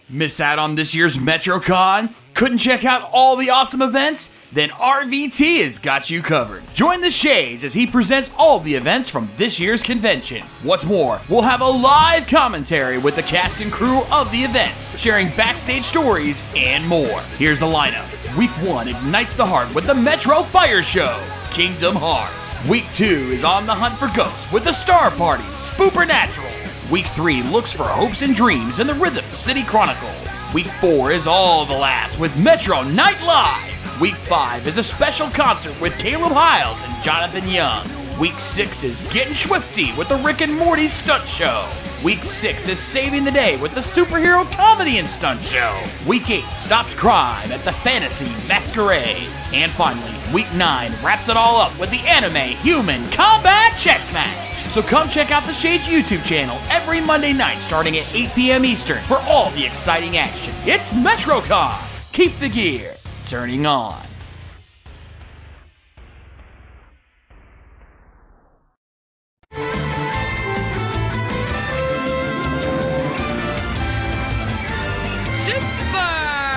Miss out on this year's Metrocon? Couldn't check out all the awesome events? Then RVT has got you covered. Join the Shades as he presents all the events from this year's convention. What's more, we'll have a live commentary with the cast and crew of the events, sharing backstage stories and more. Here's the lineup. Week 1 ignites the heart with the Metro Fire Show, Kingdom Hearts. Week 2 is on the hunt for ghosts with the Star Party, Spoopernatural. Week 3 looks for hopes and dreams in the Rhythm City Chronicles. Week 4 is all the last with Metro Night Live. Week 5 is a special concert with Caleb Hiles and Jonathan Young. Week 6 is Getting Swifty with the Rick and Morty Stunt Show. Week 6 is Saving the Day with the Superhero Comedy and Stunt Show. Week 8 stops crime at the Fantasy Masquerade. And finally, Week 9 wraps it all up with the Anime Human Combat Chess Match. So come check out the Shades YouTube channel every Monday night starting at 8 p.m. Eastern for all the exciting action. It's Metrocon. Keep the gear turning on.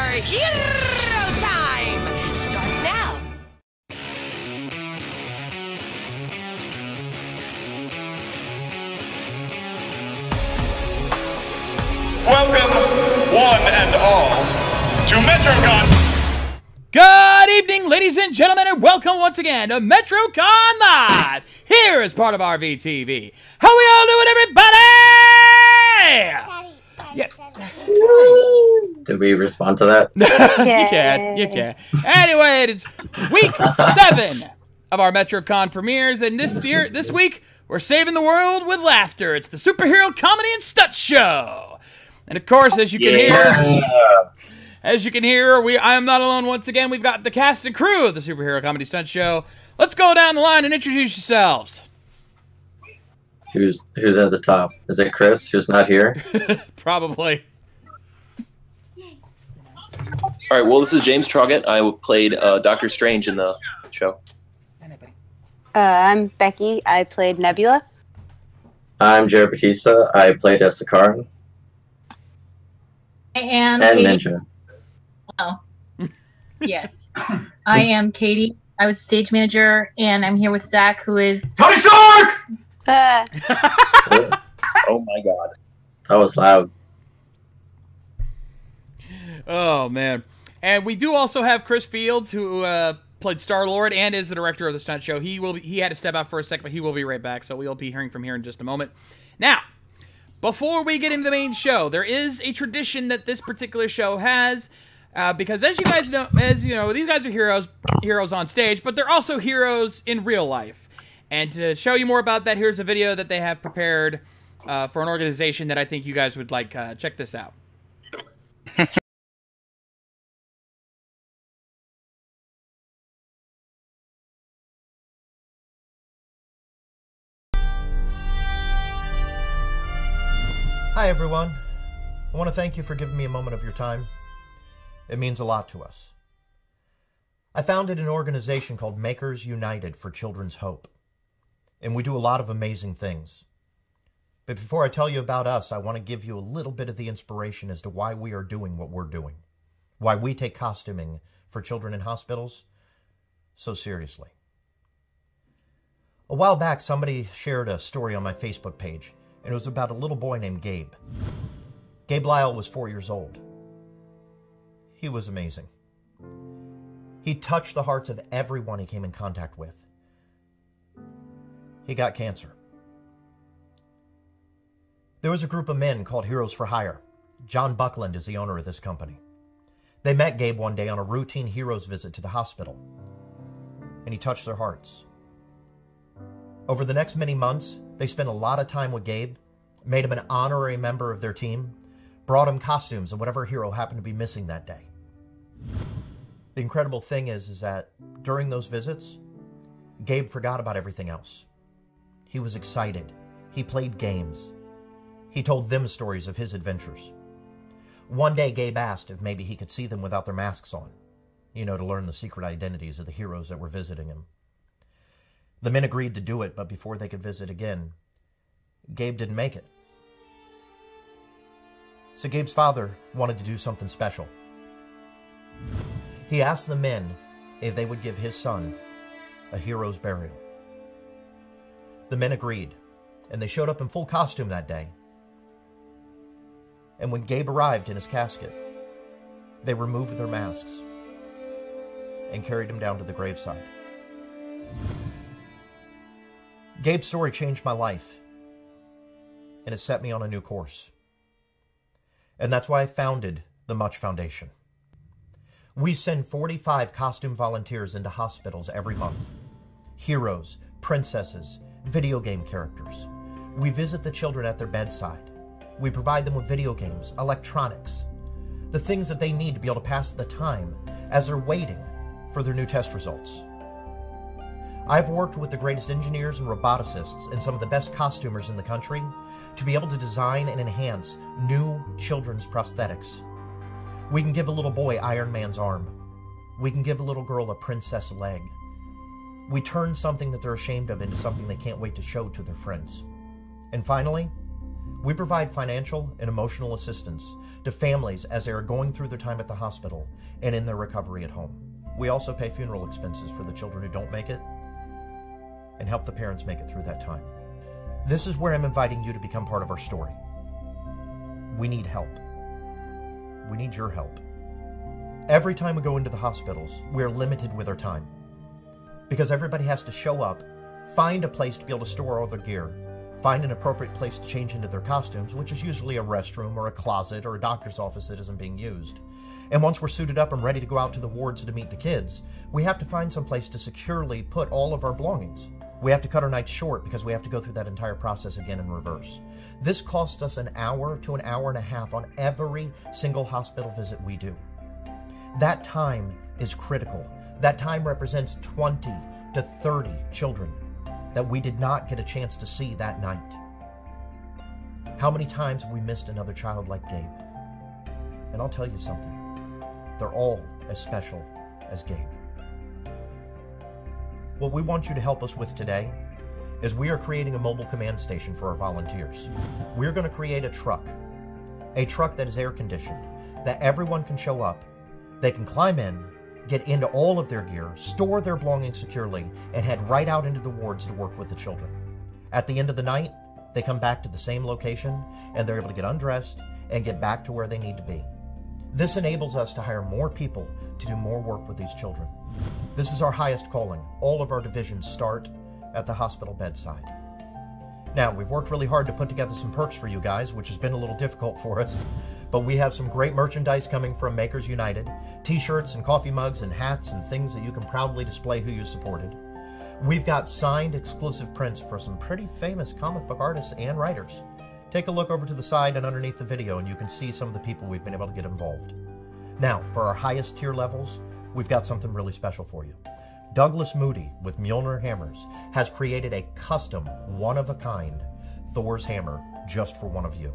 Superhero time starts now. Welcome, one and all, to Metrocon. Good evening, ladies and gentlemen, and welcome once again to Metrocon Live. Here is part of RVTV. How we all doing, everybody? Yeah. Did we respond to that? You can. Anyway, it is week 7 of our Metrocon premieres, and this week, we're saving the world with laughter. It's the Superhero Comedy and Stunt Show. And of course, as you can hear, I am not alone once again. We've got the cast and crew of the Superhero Comedy Stunt Show. Let's go down the line and introduce yourselves. Who's at the top? Is it Chris, who's not here? Probably. All right, well, this is James Troggett. I played Doctor Strange in the show. I'm Becky. I played Nebula. I'm Jared Batista. I played as Sakaran. I am and Katie. Ninja. Oh, yes. I am Katie. I was stage manager, and I'm here with Zach, who is Tony Stark! Oh my god. That was loud. Oh, man. And we do also have Chris Fields, who played Star-Lord and is the director of the stunt show. He had to step out for a second, but he will be right back, so we'll be hearing from here in just a moment. Now, before we get into the main show, there is a tradition that this particular show has, because as you guys know, these guys are heroes on stage, but they're also heroes in real life. And to show you more about that, here's a video that they have prepared for an organization that I think you guys would like. Check this out. Hi everyone. I want to thank you for giving me a moment of your time. It means a lot to us. I founded an organization called Makers United for Children's Hope, and we do a lot of amazing things. But before I tell you about us, I want to give you a little bit of the inspiration as to why we are doing what we're doing, why we take costuming for children in hospitals so seriously. A while back, somebody shared a story on my Facebook page, and it was about a little boy named Gabe. Gabe Lyle was 4 years old. He was amazing. He touched the hearts of everyone he came in contact with. He got cancer. There was a group of men called Heroes for Hire. John Buckland is the owner of this company. They met Gabe one day on a routine heroes visit to the hospital, and he touched their hearts. Over the next many months, they spent a lot of time with Gabe, made him an honorary member of their team, brought him costumes of whatever hero happened to be missing that day. The incredible thing is that during those visits, Gabe forgot about everything else. He was excited. He played games. He told them stories of his adventures. One day, Gabe asked if maybe he could see them without their masks on, to learn the secret identities of the heroes that were visiting him. The men agreed to do it, but before they could visit again, Gabe didn't make it. So Gabe's father wanted to do something special. He asked the men if they would give his son a hero's burial. The men agreed, and they showed up in full costume that day. And when Gabe arrived in his casket, they removed their masks and carried him down to the graveside. Gabe's story changed my life, and it set me on a new course. And that's why I founded the Much Foundation. We send 45 costume volunteers into hospitals every month. Heroes, princesses, video game characters. We visit the children at their bedside. We provide them with video games, electronics, the things that they need to be able to pass the time as they're waiting for their new test results. I've worked with the greatest engineers and roboticists and some of the best costumers in the country to be able to design and enhance new children's prosthetics. We can give a little boy Iron Man's arm. We can give a little girl a princess leg. We turn something that they're ashamed of into something they can't wait to show to their friends. And finally, we provide financial and emotional assistance to families as they are going through their time at the hospital and in their recovery at home. We also pay funeral expenses for the children who don't make it and help the parents make it through that time. This is where I'm inviting you to become part of our story. We need help. We need your help. Every time we go into the hospitals, we're limited with our time because everybody has to show up, find a place to be able to store all their gear, find an appropriate place to change into their costumes, which is usually a restroom or a closet or a doctor's office that isn't being used. And once we're suited up and ready to go out to the wards to meet the kids, we have to find some place to securely put all of our belongings. We have to cut our nights short because we have to go through that entire process again in reverse. This costs us an hour to an hour and a half on every single hospital visit we do. That time is critical. That time represents 20 to 30 children that we did not get a chance to see that night. How many times have we missed another child like Gabe? And I'll tell you something. They're all as special as Gabe. What we want you to help us with today is we are creating a mobile command station for our volunteers. We're going to create a truck that is air conditioned, that everyone can show up, they can climb in, get into all of their gear, store their belongings securely, and head right out into the wards to work with the children. At the end of the night, they come back to the same location and they're able to get undressed and get back to where they need to be. This enables us to hire more people to do more work with these children. This is our highest calling. All of our divisions start at the hospital bedside. Now, we've worked really hard to put together some perks for you guys, which has been a little difficult for us, but we have some great merchandise coming from Makers United, t-shirts and coffee mugs and hats and things that you can proudly display who you supported. We've got signed exclusive prints for some pretty famous comic book artists and writers. Take a look over to the side and underneath the video and you can see some of the people we've been able to get involved. Now, for our highest tier levels, we've got something really special for you. Douglas Moody with Mjolnir Hammers has created a custom, one-of-a-kind Thor's hammer just for one of you.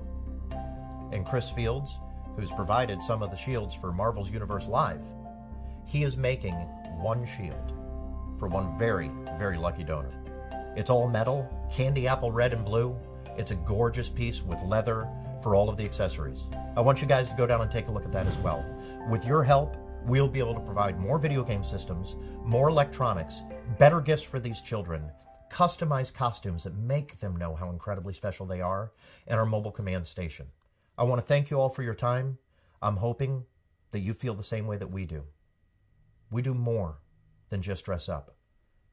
And Chris Fields, who's provided some of the shields for Marvel's Universe Live, he is making one shield for one very, very lucky donor. It's all metal, candy apple red and blue. It's a gorgeous piece with leather for all of the accessories. I want you guys to go down and take a look at that as well. With your help, we'll be able to provide more video game systems, more electronics, better gifts for these children, customized costumes that make them know how incredibly special they are, and our mobile command station. I want to thank you all for your time. I'm hoping that you feel the same way that we do. We do more than just dress up.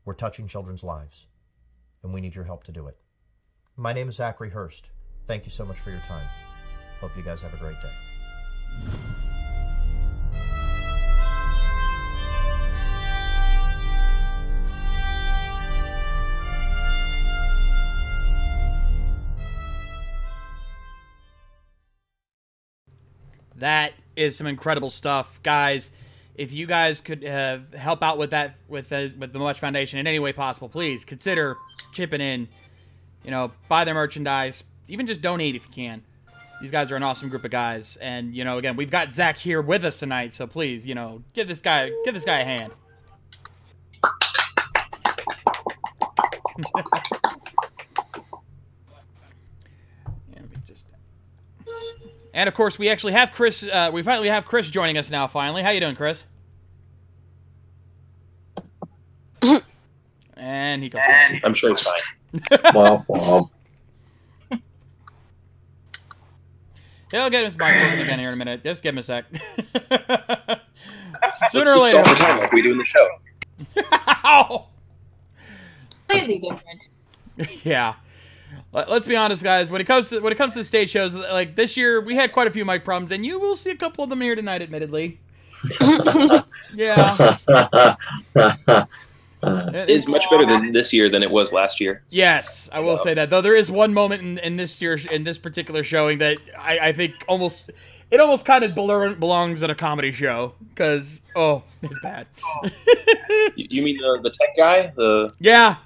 We're touching children's lives, and we need your help to do it. My name is Zachary Hurst. Thank you so much for your time. Hope you guys have a great day. That is some incredible stuff, guys. If you guys could help out with that, with the Much Foundation in any way possible, please consider chipping in. You know, buy their merchandise, even just donate if you can. These guys are an awesome group of guys, and you know, again, we've got Zach here with us tonight, so please, you know, give this guy a hand. And of course, we actually have Chris. We finally have Chris joining us now. Finally, how you doing, Chris? And he goes. I'm sure it's fine. Well. He'll get his mic working again here in a minute. Just give him a sec. Sooner or Let's later. just stall for time like we do in the show. Completely different. Yeah. Let's be honest, guys. When it comes to the stage shows, like this year, we had quite a few mic problems, and you will see a couple of them here tonight, admittedly. Yeah. It's much better than this year than it was last year. Yes, I will say that. Though there is one moment in this particular showing that I think almost kind of belongs in a comedy show because it's bad. You mean the tech guy? Yeah,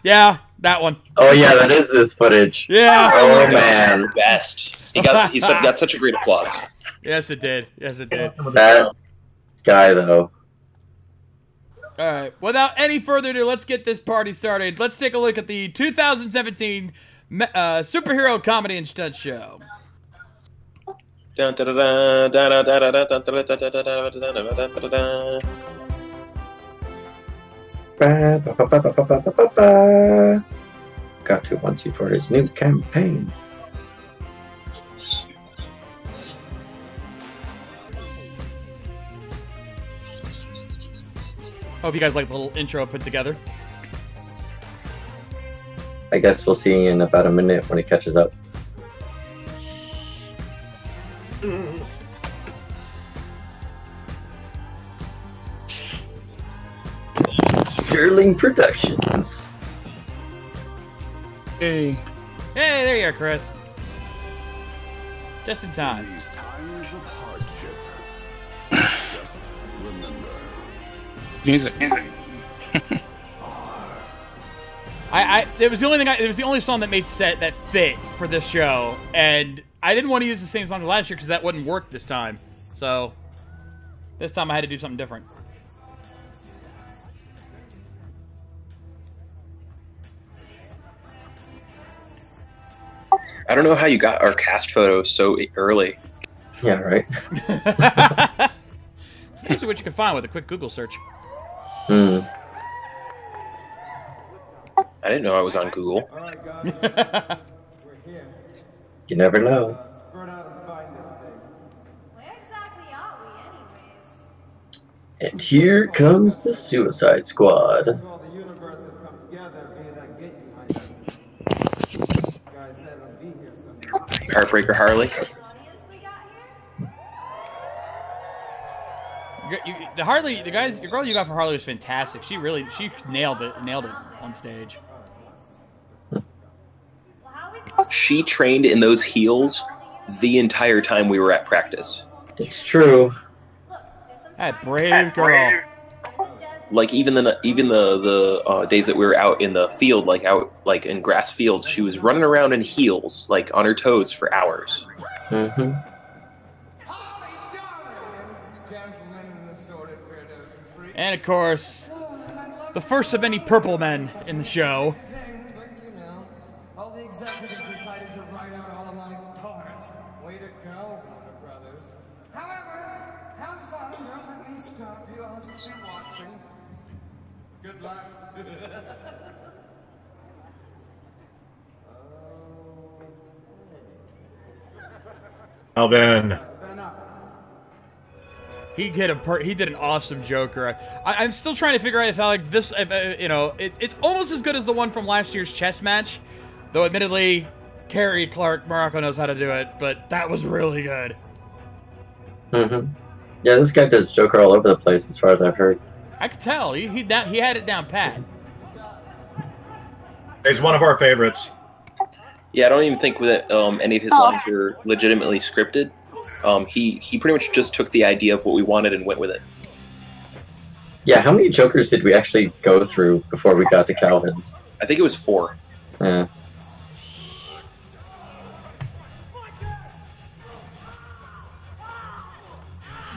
that one. Oh yeah, that is this footage. Yeah. Oh man, best. He got such a great applause. Yes, it did. That guy though. All right. Without any further ado, let's get this party started. Let's take a look at the 2017 Superhero Comedy and Stunt Show. Got to once for his new campaign. Hope you guys like the little intro I put together. I guess we'll see in about a minute when it catches up. Sterling Productions. Hey. Hey, there you are, Chris. Just in time. These times of hardship. Just remember. Music. It was the only thing. It was the only song that that fit for this show, and I didn't want to use the same song as last year because that wouldn't work this time. So this time I had to do something different. I don't know how you got our cast photos so early. Yeah, right. It's usually what you can find with a quick Google search. I didn't know I was on Google. You never know. And here comes the Suicide Squad. Heartbreaker Harley. The girl you got for Harley was fantastic. She nailed it on stage. She trained in those heels the entire time we were at practice. It's true. That brave girl. Like even the days that we were out in the field, like in grass fields, she was running around in heels, like on her toes for hours. Mm-hmm. And of course, the first of many purple men in the show. All the executives decided to write out all of my parts. Way to go, Warner Brothers. However, have fun. Don't let me stop you. I'll just be watching. Good luck. Alvin. He did an awesome Joker. I'm still trying to figure out if I like this. It's almost as good as the one from last year's chess match, though admittedly, Terry Clark Morocco knows how to do it. But that was really good. Mm-hmm. Yeah, this guy does Joker all over the place, as far as I've heard. I could tell he had it down pat. He's one of our favorites. Yeah, I don't even think that any of his lines were legitimately scripted. He pretty much just took the idea of what we wanted and went with it. Yeah, how many Jokers did we actually go through before we got to Calvin? I think it was 4. Yeah.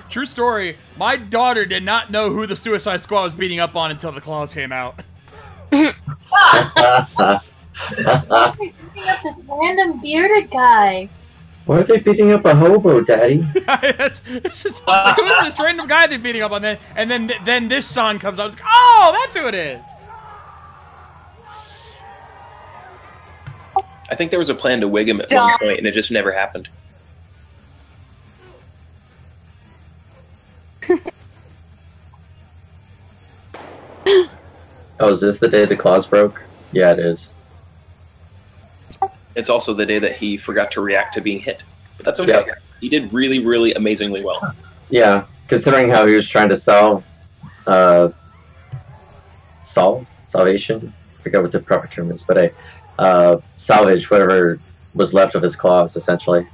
True story, my daughter did not know who the Suicide Squad was beating up on until the claws came out. Picking up this random bearded guy. Why are they beating up a hobo, Daddy? It's just, who's this random guy they're beating up on? Then this song comes out. It's like, oh, that's who it is. I think there was a plan to wig him at one point, and it just never happened. Oh, is this the day the claws broke? Yeah, it is. It's also the day that he forgot to react to being hit. But that's okay. Yep. He did really, really amazingly well. Yeah, considering how he was trying to salvation? I forget what the proper term is, but salvage whatever was left of his claws, essentially.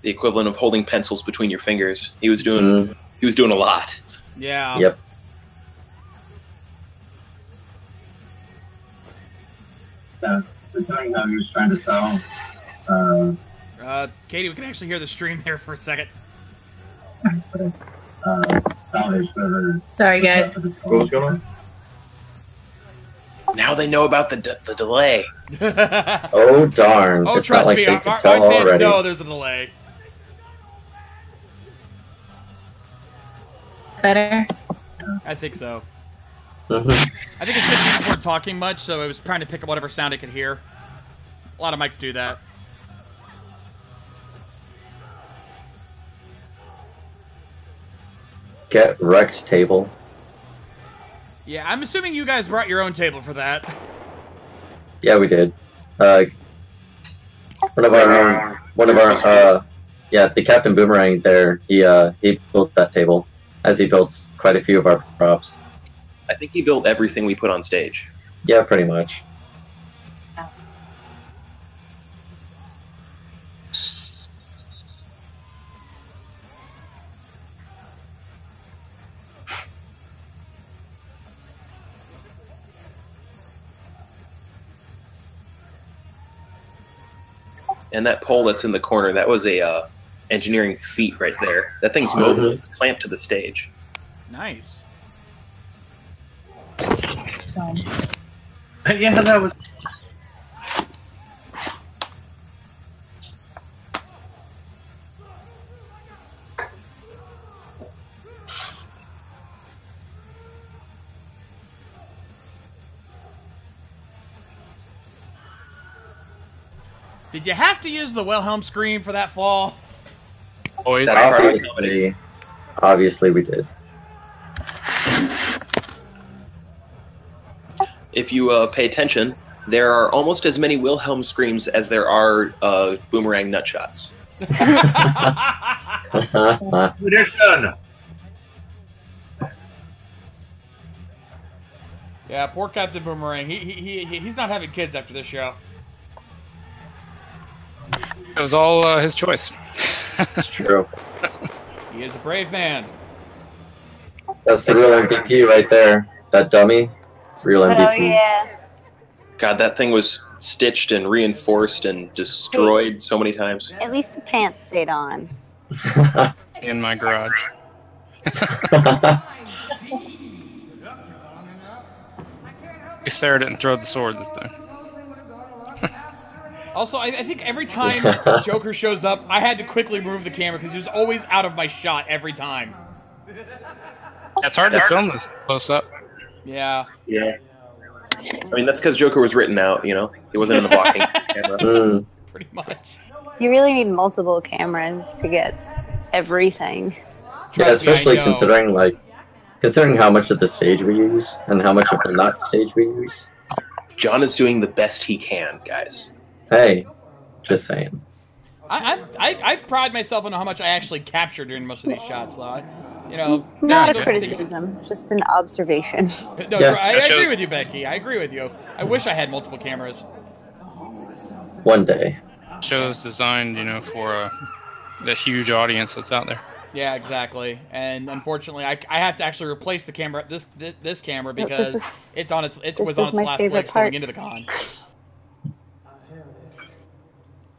The equivalent of holding pencils between your fingers. He was doing a lot. Yeah. Yep. Considering how he was trying to sell. Katie, we can actually hear the stream there for a second. Salvage whatever. Sorry, guys. What was going on? Now they know about the delay. Oh darn! Oh, it's trust not like me, they our could tell fans already. know there's a delay. Better? I think so. Mm-hmm. I think it's because you just weren't talking much, so it was trying to pick up whatever sound it could hear. A lot of mics do that. Get wrecked table. Yeah, I'm assuming you guys brought your own table for that. Yeah, we did. One of our the Captain Boomerang there, he built that table, as he built quite a few of our props. I think he built everything we put on stage. Yeah, pretty much. And that pole that's in the corner, that was a engineering feat right there. That thing's mobile. It's clamped to the stage. Nice. Yeah, that was... Did you have to use the Wilhelm scream for that fall? Always. Obviously we did. If you pay attention, there are almost as many Wilhelm screams as there are boomerang nutshots. Tradition. Yeah, poor Captain Boomerang. He's not having kids after this show. It was all his choice. It's true. He is a brave man. That's the real MVP right there. That dummy. Real MVP. Oh, yeah. God, that thing was stitched and reinforced and destroyed so many times. At least the pants stayed on. In my garage. Sarah didn't throw the sword this time. Also, I think every time Joker shows up, I had to quickly move the camera because he was always out of my shot every time. It's hard to film this close up. Yeah. Yeah. I mean, that's because Joker was written out, you know? He wasn't in the blocking camera. Pretty much. You really need multiple cameras to get everything. Yeah, especially considering how much of the stage we used and how much of the not stage we used. John is doing the best he can, guys. Hey, just saying. I pride myself on how much I actually captured during most of these shots, though. You know, not a criticism, just an observation. No, yeah. I agree with you, Becky. I agree with you. I wish I had multiple cameras. One day. Show is designed, you know, for the huge audience that's out there. Yeah, exactly. And unfortunately, I have to actually replace the camera, this camera, because it was on its last legs going into the con.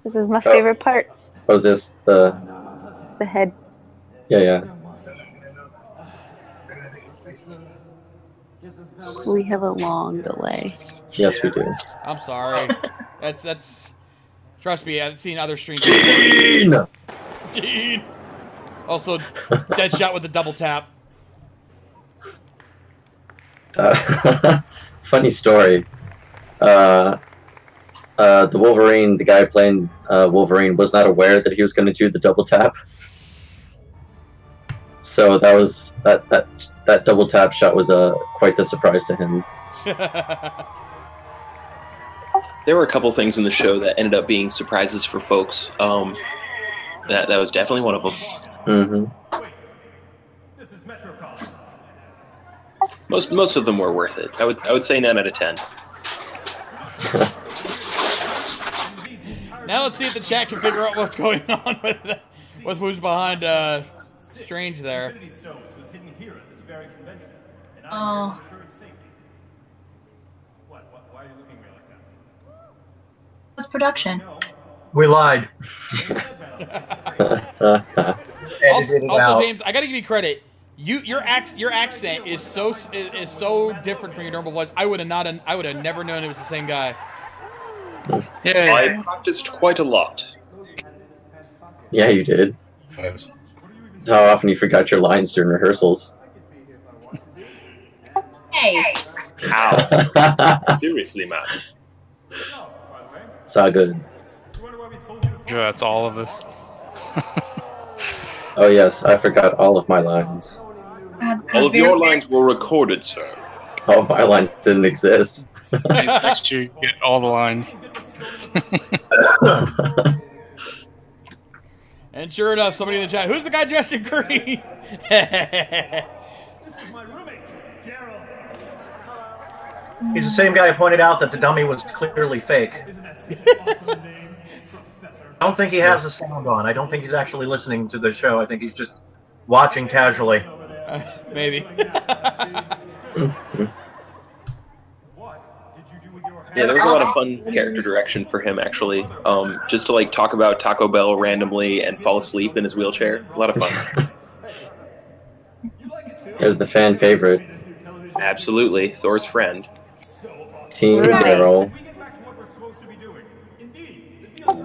This is my favorite part. Oh, is this the head? Yeah. We have a long delay. Yes, we do. I'm sorry. That's Trust me, I've seen other streams. Gene! Gene! Also, Deadshot with the double tap. Funny story. The Wolverine, the guy playing Wolverine, was not aware that he was going to do the double tap. So that was that double tap shot was quite the surprise to him. There were a couple things in the show that ended up being surprises for folks. That was definitely one of them. Mm-hmm. This is Metrocon. Most of them were worth it. I would say 9 out of 10. Now let's see if the chat can figure out what's going on with who's behind Strange there. Oh. Why are you looking at me like that? It's production. We lied. Also, James, I gotta give you credit. Your accent is so different from your normal voice. I would have never known it was the same guy. Yeah, I practiced quite a lot. Yeah, you did. How often you forgot your lines during rehearsals? Hey. Ow. Seriously, man. It's all good. Sure, that's all of us. Oh yes, I forgot all of my lines. All of your lines were recorded, sir. Oh, my lines didn't exist. Next year, you get all the lines. And sure enough, somebody in the chat, who's the guy dressed in green? He's the same guy who pointed out that the dummy was clearly fake. I don't think he has the sound on. I don't think he's actually listening to the show. I think he's just watching casually. Maybe. Yeah, there was a lot of fun character direction for him, actually. Just to like talk about Taco Bell randomly and fall asleep in his wheelchair. A lot of fun. It was the fan favorite. Absolutely, Thor's friend. Team Daryl.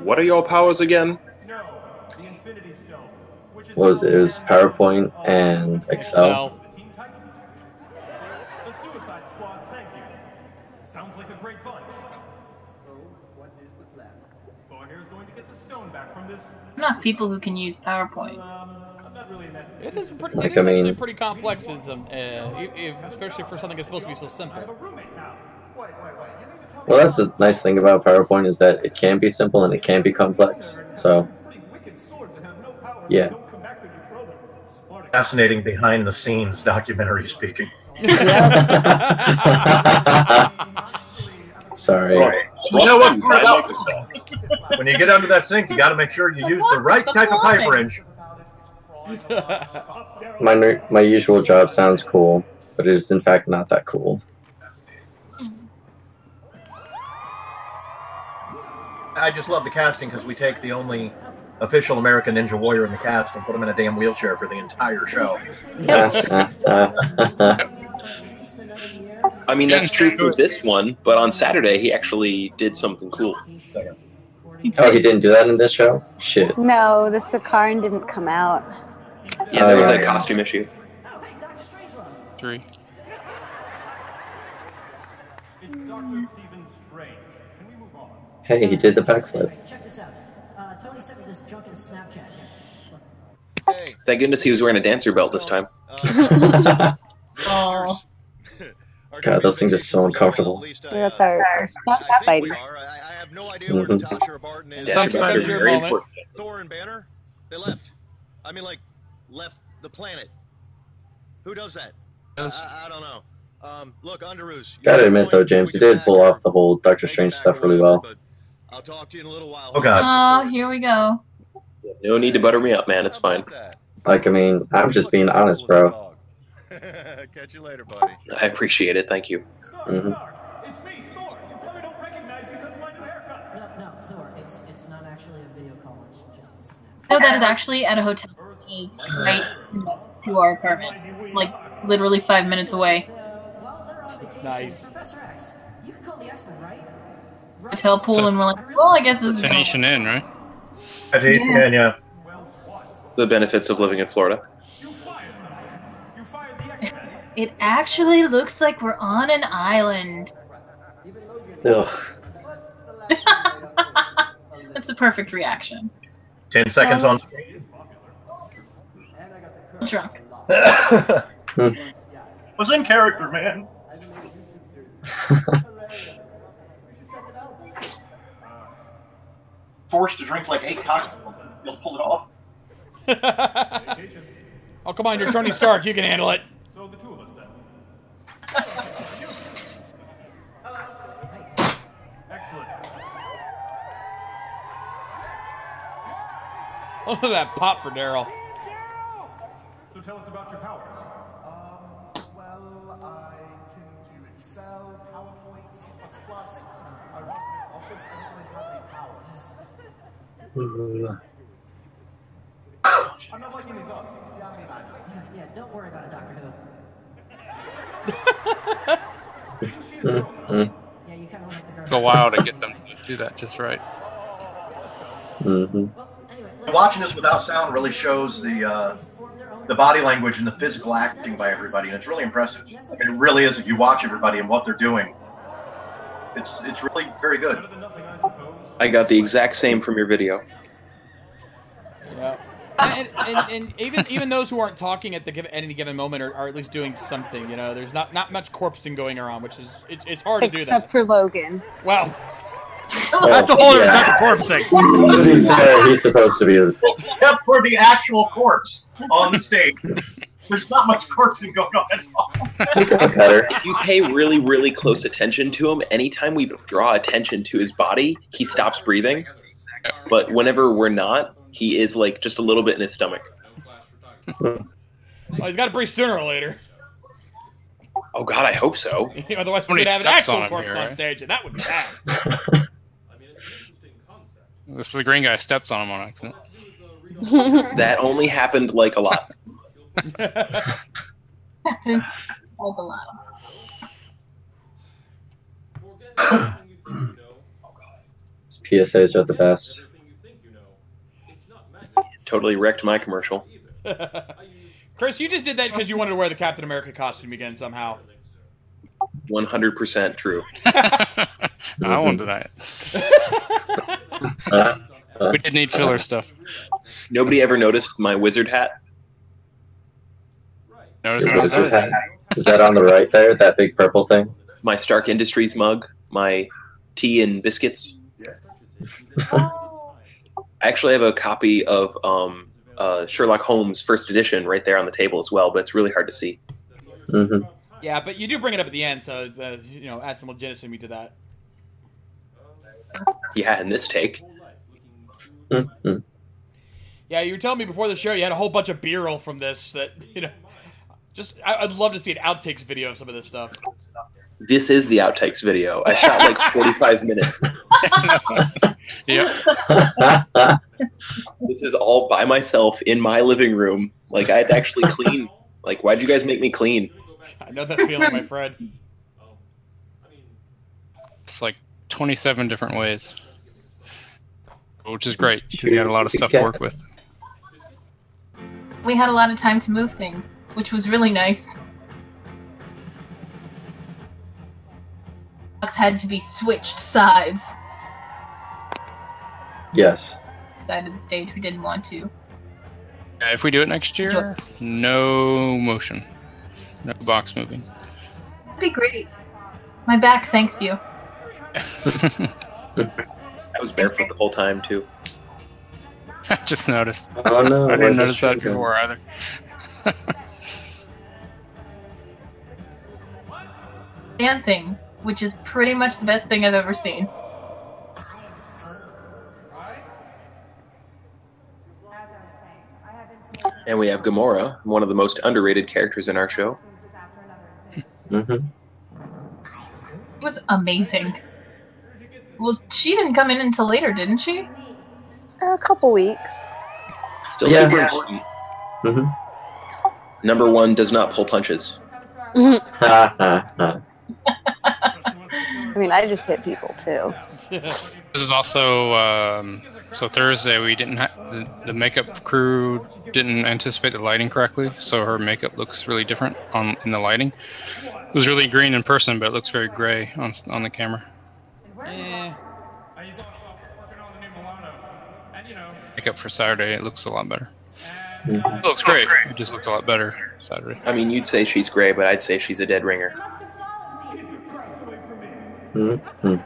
What are your powers again? What was it? It was PowerPoint and Excel. Not people who can use PowerPoint. It is actually pretty complex, especially for something that's supposed to be so simple. Well, that's the nice thing about PowerPoint is that it can be simple and it can be complex. So, yeah. Fascinating behind-the-scenes documentary speaking. Sorry. You know what? When you get under that sink, you got to make sure you use the right type of pipe wrench. My usual job sounds cool, but it is in fact not that cool. I just love the casting because we take the only official American Ninja Warrior in the cast and put him in a damn wheelchair for the entire show. I mean, that's true for this one, but on Saturday he actually did something cool. Oh, he didn't do that in this show? Shit. No, the Sakaran didn't come out. Yeah, there was a costume issue. 3. Hey, he did the backflip. Thank goodness he was wearing a dancer belt this time. Oh. God, those things are so uncomfortable. That's our Spidey. I have no idea where Natasha Barton is. Dancer belts are very important. Thor and Banner, they left. I mean, like, left the planet. Who does that? I don't know. Look, Underoos. Gotta admit though, James, you did pull off the whole Doctor Strange stuff really well. I'll talk to you in a little while. Oh God. Oh, here we go. No need to butter me up, man. It's fine. Like, I mean, I'm just being honest, bro. Catch you later, buddy. I appreciate it. Thank you. Mm-hmm. It's me, Thor. You probably don't recognize me because of my new haircut. No, Thor. It's not actually a video call. It's just a snap. No, that is actually at a hotel. It's right to our apartment. Like, literally 5 minutes away. Nice. Professor X, you can call the X-Men, right? hotel pool, and we're like, well, I guess this It's is a Phoenician Inn, right? Yeah. The benefits of living in Florida. It actually looks like we're on an island. Ugh. That's the perfect reaction. 10 seconds on screen. Drunk. Was in character, man. Forced to drink like 8 cocktails. You'll pull it off. Oh, come on, you're Tony Stark. You can handle it. So the two of us then. Excellent. Look at that pop for Daryl. So tell us about your powers. Well, I can do Excel, PowerPoint, C++. I run an office. I don't really have any powers. I'm not liking these odds. Yeah, don't worry about it, Doctor Who. Yeah, you kind of like the girl. Go while to get them to do that just right. Watching this without sound really shows the body language and the physical acting by everybody, and it's really impressive. Like, it really is if you watch everybody and what they're doing. It's really very good. I got the exact same from your video. Yeah. And even those who aren't talking at any given moment are at least doing something. You know, there's not much corpsing going around, which is it's hard to do that. Except for Logan. Well, that's a whole other type of corpsing. To be fair, he's supposed to be. Except for the actual corpse on the stage. There's not much corpsing going on at all. If you pay really, really close attention to him, anytime we draw attention to his body, he stops breathing. But whenever we're not, he is like just a little bit in his stomach. Well, he's got to breathe sooner or later. Oh God, I hope so. Otherwise, we could have an actual corpse on stage, and that would be bad. This is the green guy steps on him on accident. That only happened like a lot. Like a lot. PSAs are the best. Totally wrecked my commercial. Chris, you just did that because you wanted to wear the Captain America costume again somehow. 100% true. I won't deny it. We did need filler stuff. Nobody ever noticed my wizard hat? Notice Your wizard hat? Is that on the right there? That big purple thing? My Stark Industries mug, my tea and biscuits. I actually have a copy of Sherlock Holmes First Edition right there on the table as well, but it's really hard to see. Mm-hmm. Yeah, but you do bring it up at the end, so you know, add some legitimacy to that. Yeah, in this take. Mm-hmm. Yeah, you were telling me before the show you had a whole bunch of B-roll from this that, you know, I'd love to see an outtakes video of some of this stuff. This is the outtakes video. I shot like 45 minutes. Yeah. This is all by myself in my living room. Like, I had to actually clean. Like, why'd you guys make me clean? I know that feeling, my friend. It's like 27 different ways. Which is great, because you had a lot of stuff to work with. We had a lot of time to move things, which was really nice. Had to be switched sides. Yes. Side of the stage we didn't want to. If we do it next year, no motion. No box moving. That'd be great. My back thanks you. I was barefoot the whole time, too. I just noticed. Oh, no. I didn't notice that before either. Dancing, which is pretty much the best thing I've ever seen. And we have Gamora, one of the most underrated characters in our show. Mm-hmm. It was amazing. Well, she didn't come in until later, didn't she? A couple weeks. Still super important. Mm-hmm. Number one does not pull punches. I mean, mean, I just hit people too. This is also so Thursday. We didn't the makeup crew didn't anticipate the lighting correctly, so her makeup looks really different in the lighting. It was really green in person, but it looks very gray on the camera. Makeup for Saturday, it looks a lot better. It looks great. It just looked a lot better Saturday. I mean, you'd say she's gray, but I'd say she's a dead ringer. Mm-hmm.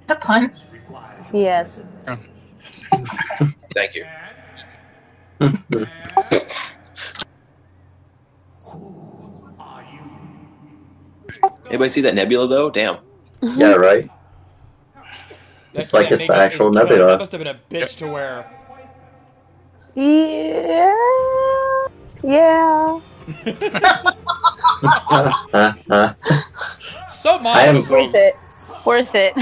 A pun? Yes. Thank you. Anybody see that nebula though? Damn. Yeah, right. It's like it's the actual nebula. That must have been a bitch to wear. Yeah. Yeah. So modest. Worth it. Worth it.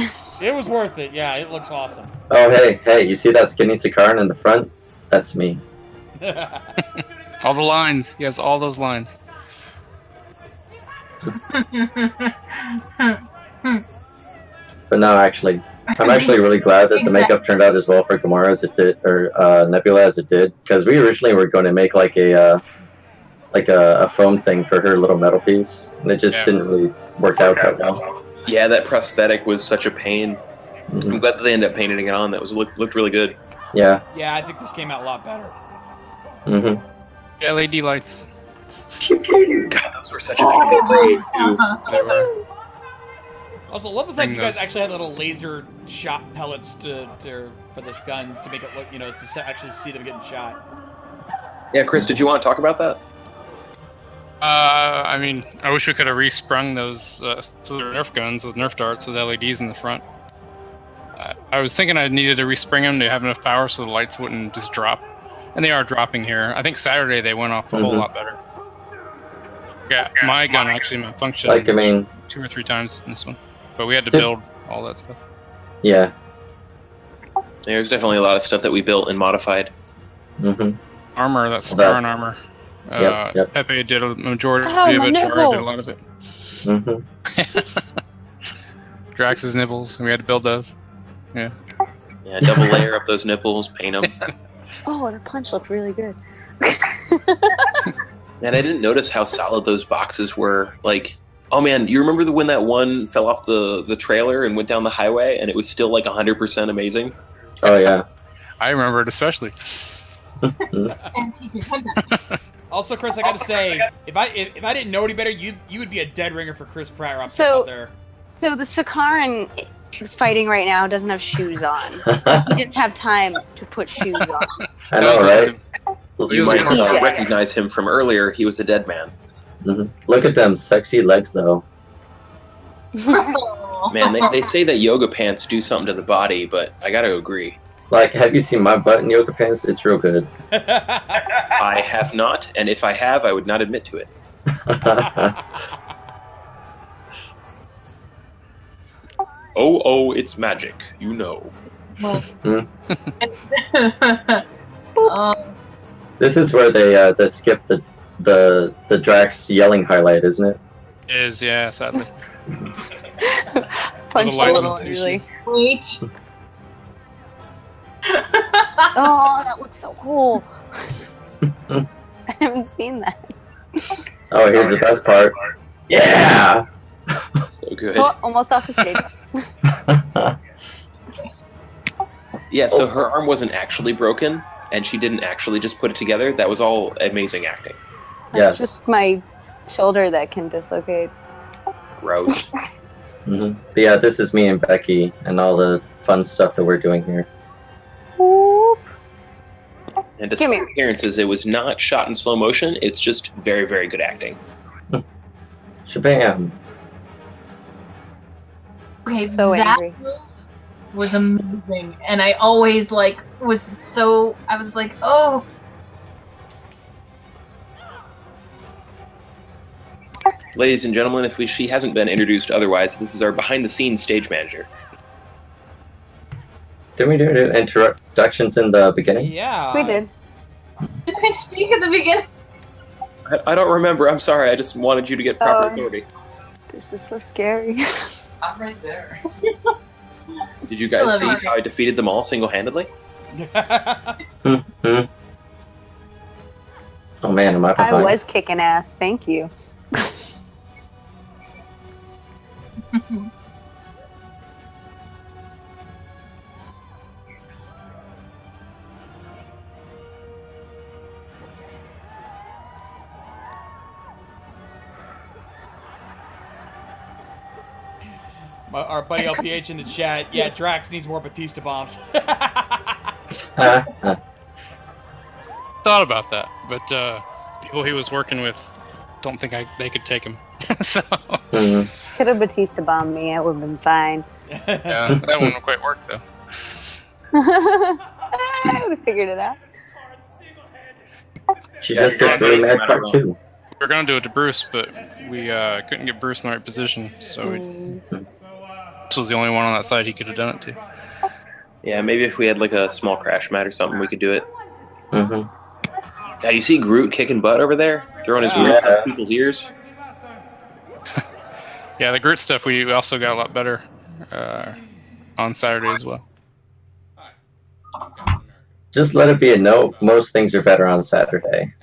It was worth it. Yeah, it looks awesome. Oh, hey, you see that skinny Sakaran in the front? That's me. All the lines. He has all those lines. But no, actually, I'm actually really glad that the makeup turned out as well for Gamora as it did, or Nebula as it did, because we originally were going to make like a foam thing for her little metal piece, and it just didn't really work out that well. Yeah, that prosthetic was such a pain. I'm glad that they ended up painting it on. That looked really good. Yeah. Yeah, I think this came out a lot better. LED lights. God, those were such a big deal too. They were. Also, love the fact you guys actually had little laser shot pellets for the guns to make it look, to actually see them getting shot. Yeah, Chris, did you want to talk about that? I mean, I wish we could have resprung those so they're Nerf guns with Nerf darts with LEDs in the front. I was thinking I needed to respring them to have enough power so the lights wouldn't just drop. And they are dropping here. I think Saturday they went off a whole lot better. Yeah, my gun actually malfunctioned Like, I mean, 2 or 3 times in this one. But we had to build all that stuff. Yeah. There's definitely a lot of stuff that we built and modified. Armor, that's Sakaran armor. Yep. Pepe did a majority Oh, of my it, Jara nipple. did a lot of it. Drax's nipples, we had to build those. Yeah. Yeah, double layer up those nipples, paint them. Oh, the punch looked really good. Man, I didn't notice how solid those boxes were. Like, oh man, you remember when that one fell off the trailer and went down the highway and it was still like 100% amazing? Oh yeah. I remember it especially. Also, Chris, I gotta say, if I didn't know any better, you would be a dead ringer for Chris Pratt out there. So the Sakaran that's fighting right now doesn't have shoes on. He didn't have time to put shoes on. I know, right? You might recognize him from earlier. He was a dead man. Look at them sexy legs, though. Man, they say that yoga pants do something to the body, but I gotta agree. Like, have you seen my butt in yoga pants? It's real good. I have not, and if I have, I would not admit to it. Oh, it's magic, you know. This is where they skip the Drax yelling highlight, isn't it? It is, yeah, sadly. Punched a little, really. Wait. Oh, that looks so cool. I haven't seen that. Oh, here's the best part. Yeah! So good. Oh, almost off the stage. Yeah, so her arm wasn't actually broken, and she didn't actually just put it together. That was all amazing acting. That's just my shoulder that can dislocate. Gross. But yeah, this is me and Becky and all the fun stuff that we're doing here. And despite appearances, it was not shot in slow motion. It's just very, very good acting. Shabam. Okay, so that angry. move was amazing, and I always I was like, oh. Ladies and gentlemen, if she hasn't been introduced otherwise, this is our behind-the-scenes stage manager. Didn't we do introductions in the beginning? Yeah. We did. Did I speak at the beginning? I don't remember. I'm sorry. I just wanted you to get proper authority. This is so scary. I'm right there. Did you guys see how I defeated them all single-handedly? Oh man, am I behind? I was kicking ass. Thank you. Our buddy LPH in the chat. Yeah, Drax needs more Batista bombs. Thought about that, but people he was working with don't think they could take him. So Could have Batista bombed me. It would have been fine. yeah, that wouldn't quite work though. I would have figured it out. She just gets really mad part 2. We were gonna do it to Bruce, but we couldn't get Bruce in the right position, so Bruce was the only one on that side he could have done it to. Yeah, maybe if we had like a small crash mat or something, we could do it. Mm-hmm. Yeah, you see Groot kicking butt over there, throwing his roots at people's ears. Yeah, the Groot stuff we also got a lot better on Saturday as well. Just let it be a note. Most things are better on Saturday.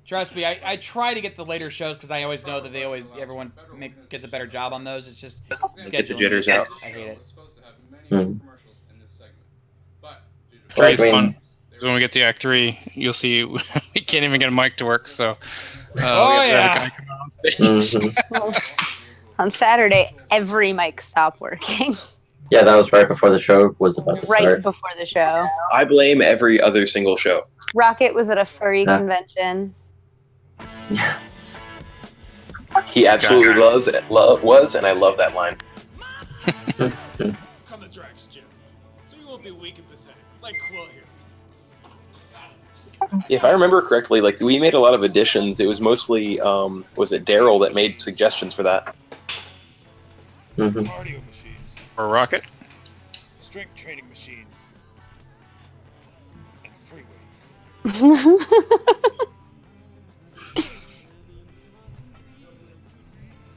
Trust me, I try to get the later shows because I always know that everyone gets a better job on those. It's just scheduling. Get the jitters out. I hate it. Mm. Three's fun. When we get to Act 3, you'll see we can't even get a mic to work. So we have to have a guy come out on stage. On Saturday, every mic stopped working. Yeah, that was right before the show was about to start. Right before the show. I blame every other single show. Rocket was at a furry convention. He absolutely was, and I love that line. Come to Drax, Jim. So you won't be weak and pathetic, like Quill here. If I remember correctly, like we made a lot of additions. It was mostly, was it Daryl that made suggestions for that? Mm-hmm. Cardio machines, Or Rocket. strength training machines, and free weights.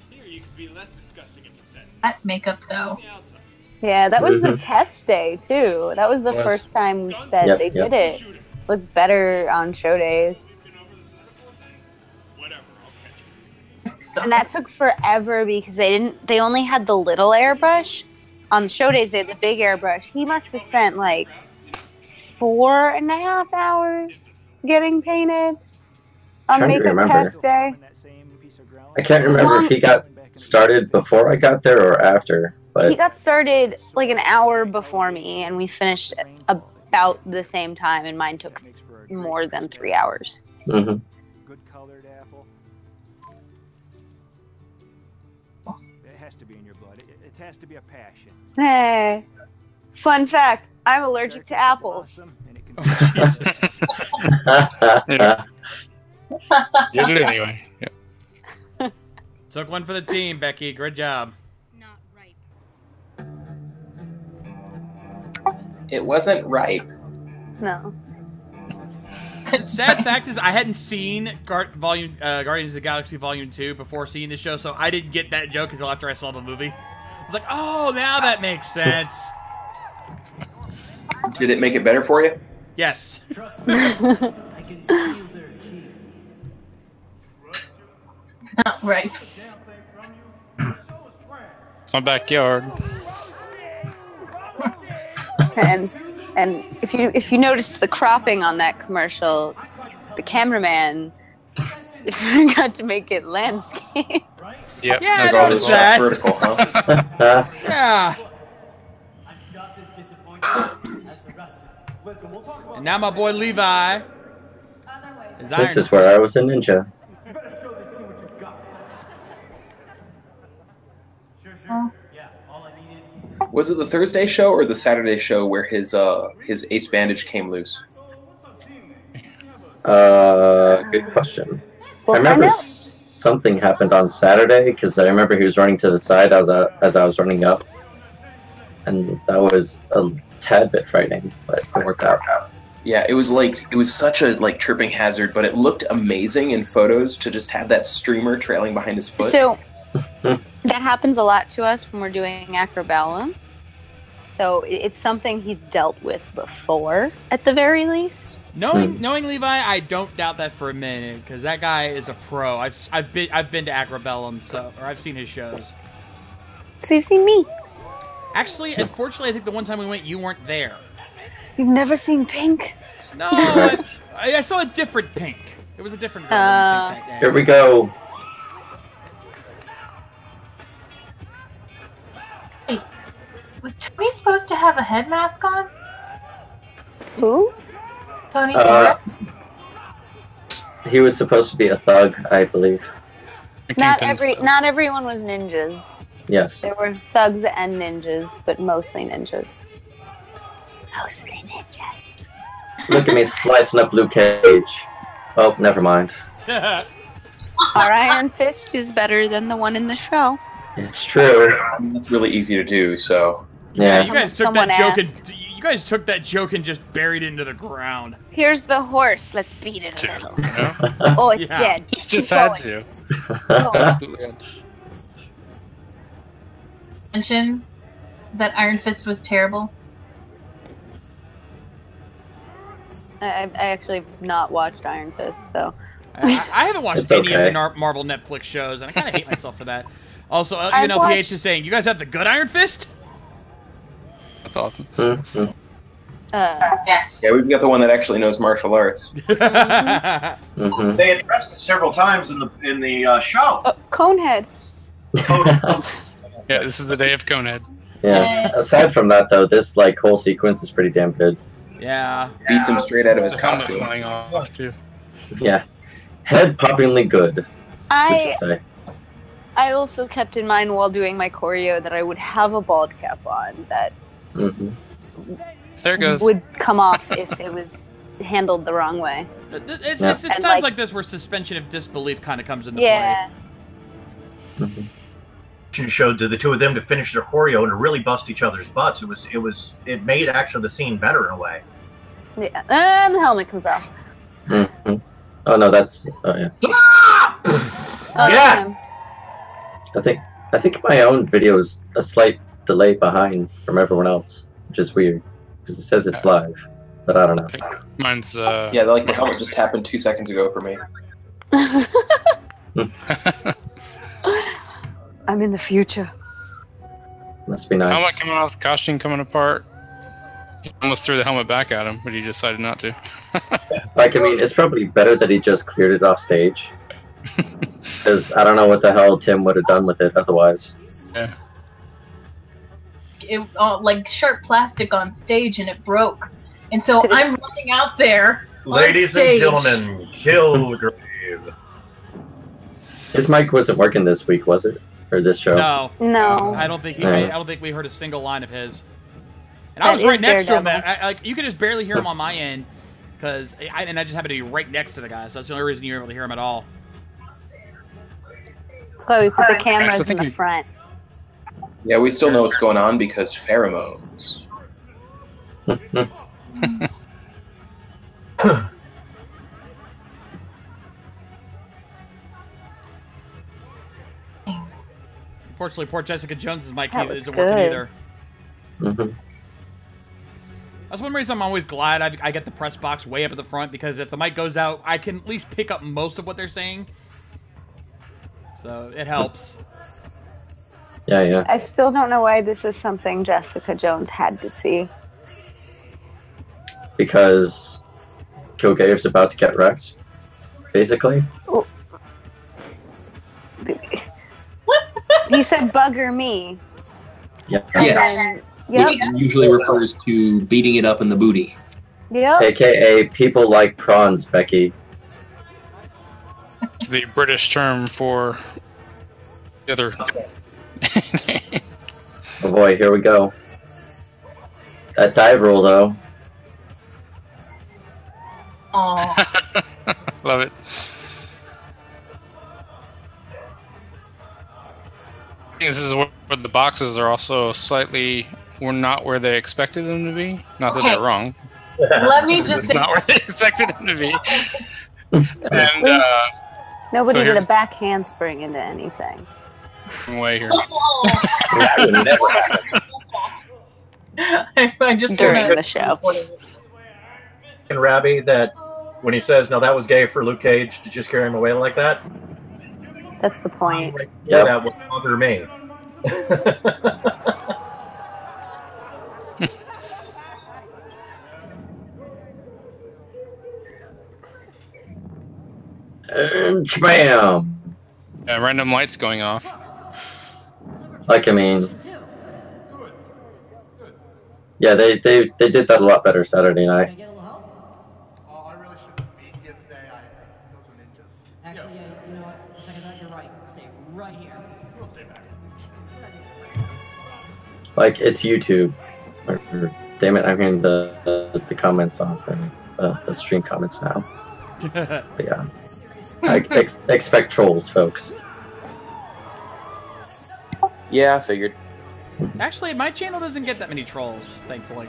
Here you can be less disgusting and pathetic. That makeup, though. Yeah, that was the test day, too. That was the first time that they did it. Looked better on show days. And that took forever because they only had the little airbrush. On show days, they had the big airbrush. He must have spent like 4.5 hours getting painted on makeup test day. I can't remember if he got started before I got there or after. But He got started like an hour before me, and we finished about the same time, and mine took more than 3 hours. Mm-hmm. Good colored apple. It has to be in your blood. It has to be a passion. Hey, fun fact, I'm allergic to apples. Did it anyway. Yeah. Took one for the team, Becky. Good job. It wasn't ripe. No. Sad fact is, I hadn't seen Guardians of the Galaxy Volume 2 before seeing the show, so I didn't get that joke until after I saw the movie. I was like, oh, now that makes sense. Did it make it better for you? Yes. Not right. It's my backyard. And if you notice the cropping on that commercial, the cameraman forgot to make it landscape. Yep. Yeah, There's I all those noticed that. shots vertical, huh? Yeah. And now my boy Levi is this is where I was a ninja. Was it the Thursday show or the Saturday show where his ace bandage came loose? Good question. I remember something happened on Saturday because I remember he was running to the side as I was running up, and that was a tad bit frightening, but it worked out. Yeah, it was such a like tripping hazard, but it looked amazing in photos to just have that streamer trailing behind his foot. So that happens a lot to us when we're doing acrobellum. So it's something he's dealt with before, at the very least. Knowing Levi, I don't doubt that for a minute, because that guy is a pro. I've been to acrobellum, or I've seen his shows. So you've seen me. Actually, unfortunately, I think the one time we went, you weren't there. You've never seen Pink? No, I saw a different Pink. It was a different girl than Pink that day. Here we go. Wait, was Tony supposed to have a head mask on? Who? Tony Torres? He was supposed to be a thug, I believe. Not everyone was ninjas. Yes. There were thugs and ninjas, but mostly ninjas. Mostly ninjas. Look at me slicing up Luke Cage. Oh, never mind. Our Iron Fist is better than the one in the show. It's true. It's really easy to do, so... Yeah. You guys took that joke and... You guys took that joke and just buried it into the ground. Here's the horse. Let's beat it a little. Oh, it's dead. Just had to. Mention that Iron Fist was terrible. I actually have not watched Iron Fist, so... I haven't watched any of the Marvel Netflix shows, and I kind of hate myself for that. Also, even LPH is saying, you guys have the good Iron Fist? That's awesome. Yes. Yeah, we've got the one that actually knows martial arts. They addressed it several times in the show. Conehead. Yeah, this is the day of Conehead. Yeah. Aside from that, though, this whole sequence is pretty damn good. Yeah. Beats him straight out of his helmet costume. flying off too. Yeah. Head-poppingly good. I also kept in mind while doing my choreo that I would have a bald cap on that There it goes. would come off if it was handled the wrong way. It's times like this where suspension of disbelief kind of comes into Yeah. play. Showed the two of them to finish their choreo and to really bust each other's butts. It made actually the scene better in a way. Yeah. And the helmet comes off. Oh no, that's yeah. Yeah. I think my own video is a slight delay behind from everyone else, which is weird because it says it's live, but I don't know. Mine's Yeah, the helmet just happened 2 seconds ago for me. I'm in the future. Must be nice. helmet coming off, costume coming apart. He almost threw the helmet back at him, but he decided not to. I mean, it's probably better that he just cleared it off stage. Because I don't know what the hell Tim would have done with it otherwise. Yeah. It like sharp plastic on stage and it broke. And so I'm running out there. Ladies and gentlemen, Kilgrave. His mic wasn't working this week, was it? Or this show? No. I don't think No. I don't think we heard a single line of his. And I was right next to him. You could just barely hear him on my end, because I just happened to be right next to the guy. So that's the only reason you were able to hear him at all. That's why we put the cameras in the front. Yeah, we still know what's going on because pheromones. Unfortunately, poor Jessica Jones's mic That was isn't working good. either. That's one reason I'm always glad I get the press box way up at the front, because if the mic goes out, I can at least pick up most of what they're saying. So it helps. Yeah. I still don't know why this is something Jessica Jones had to see. Because Kilgrave's about to get wrecked, basically. Oh. He said bugger me. Yeah. And then, Which usually refers to beating it up in the booty. Yep. AKA people like prawns, Becky. It's the British term for the other. Oh boy, here we go. That dive roll, though. Aww. Love it. This is where the boxes are also slightly were not where they expected them to be. Not that they're wrong. Let me just It's say, not where they expected him to be. And Please. Nobody so did here- a back handspring into anything. way here. That would never happen. I just During wanna- the show. And Rabbi, that when he says, "No, that was gay for Luke Cage to just carry him away like that," That's the point. yeah, that would bother me. And bam! Yeah, random lights going off. Like, I mean, yeah, they did that a lot better Saturday night. I really shouldn't be here today. Those are ninjas. Actually, you know what? A second thought, you're right. Stay right here. We'll stay back. Like, it's YouTube. Or, damn it, I'm hearing the comments on the stream comments now. But yeah, expect trolls, folks. Yeah, I figured. Actually, my channel doesn't get that many trolls, thankfully.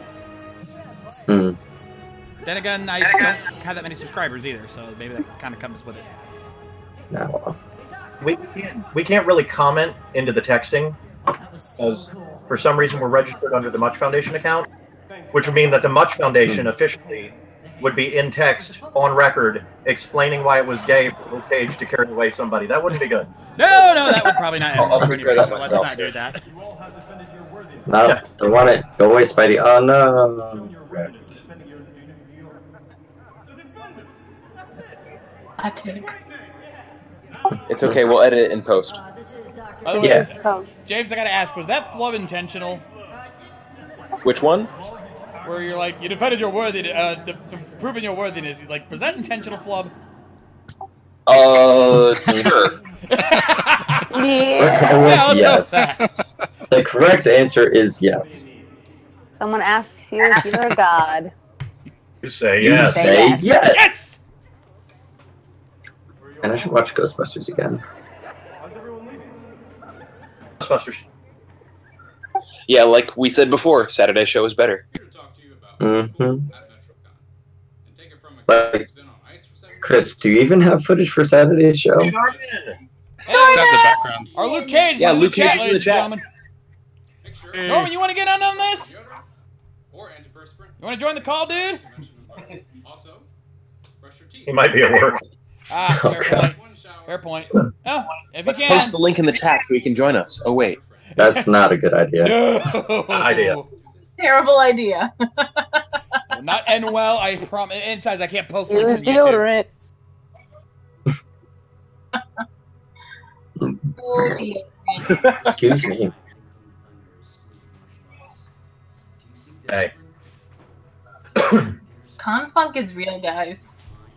Mm. Then again, I don't have that many subscribers either, so maybe that kind of comes with it. No. We can't really comment into the texting because for some reason we're registered under the Much Foundation account, which would mean that the Much Foundation officially would be in text on record explaining why it was gay for Luke Cage to carry away somebody. That wouldn't be good. No, that would probably not end I'll well figure anyway, it out so let's myself. not do that. No, don't want it. Go away, Spidey. Oh no. It's okay. We'll edit it in post. By the way, Yeah. James, I gotta ask, was that flub intentional? Which one? Where you're like, you defended your worthiness, proving your worthiness. Like, was that intentional flub? Sure. Yeah. Yes. The correct answer is yes. Someone asks you if you're a god. You say You yes. say yes. yes. And I should watch Ghostbusters again. Ghostbusters. Yeah, like we said before, Saturday show is better. Mm-hmm. Like, Chris, do you even have footage for Saturday's show? That's the background. Or Luke Cage, Yeah, in Luke the chat, Cage in the ladies and chat. gentlemen. Norman, you want to get on this? You want to join the call, dude? He might be at work. Ah, Oh, fair God. point. Fair point. Oh, if you Let's can. post the link in the chat so he can join us. Oh wait. That's not a good idea. No. Idea. Terrible idea. Will not end well, I promise. And besides, I can't post Use links in YouTube. deodorant. Oh, dear. Excuse me. Hey. Confunk is real, guys.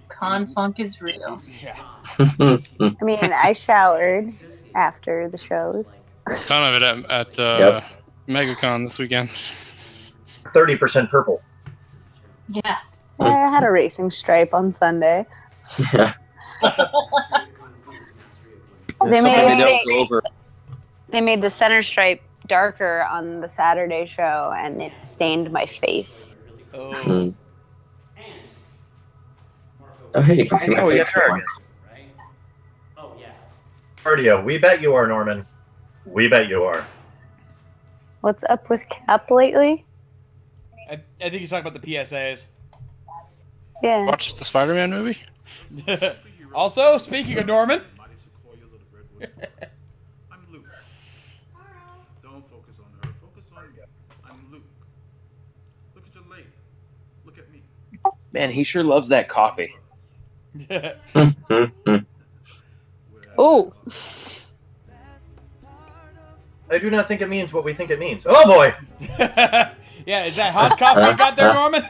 Confunk is real. Yeah. I mean, I showered after the shows. Ton of it at Yep. Megacon this weekend. 30% purple. Yeah. I had a racing stripe on Sunday. Yeah. They Something they made, don't go over. they made the center stripe darker on the Saturday show, and it stained my face. Oh. Mm. Oh, hey, you can see my Oh, yeah, face. sure. Cardio. We bet you are, Norman. We bet you are. What's up with Cap lately? I think he's talking about the PSAs. Yeah. Watch the Spider-Man movie. Also, speaking of Norman. I'm Luke. Don't focus on her. Focus on me. I'm Luke. Look at your lady. Look at me. Man, he sure loves that coffee. Oh. I do not think it means what we think it means. Oh boy! Yeah, is that hot coffee you got there, Norman?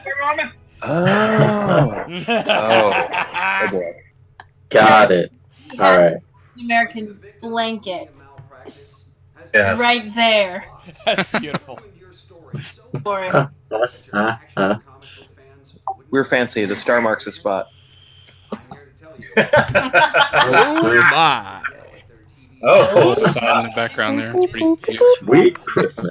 Oh. Oh boy. Got it. All right. American blanket. Yes. Right there. That's beautiful. For it. We're fancy. The star marks the spot. Oh my. Oh, It's the side in the background there. It's pretty cute. Sweet Christmas.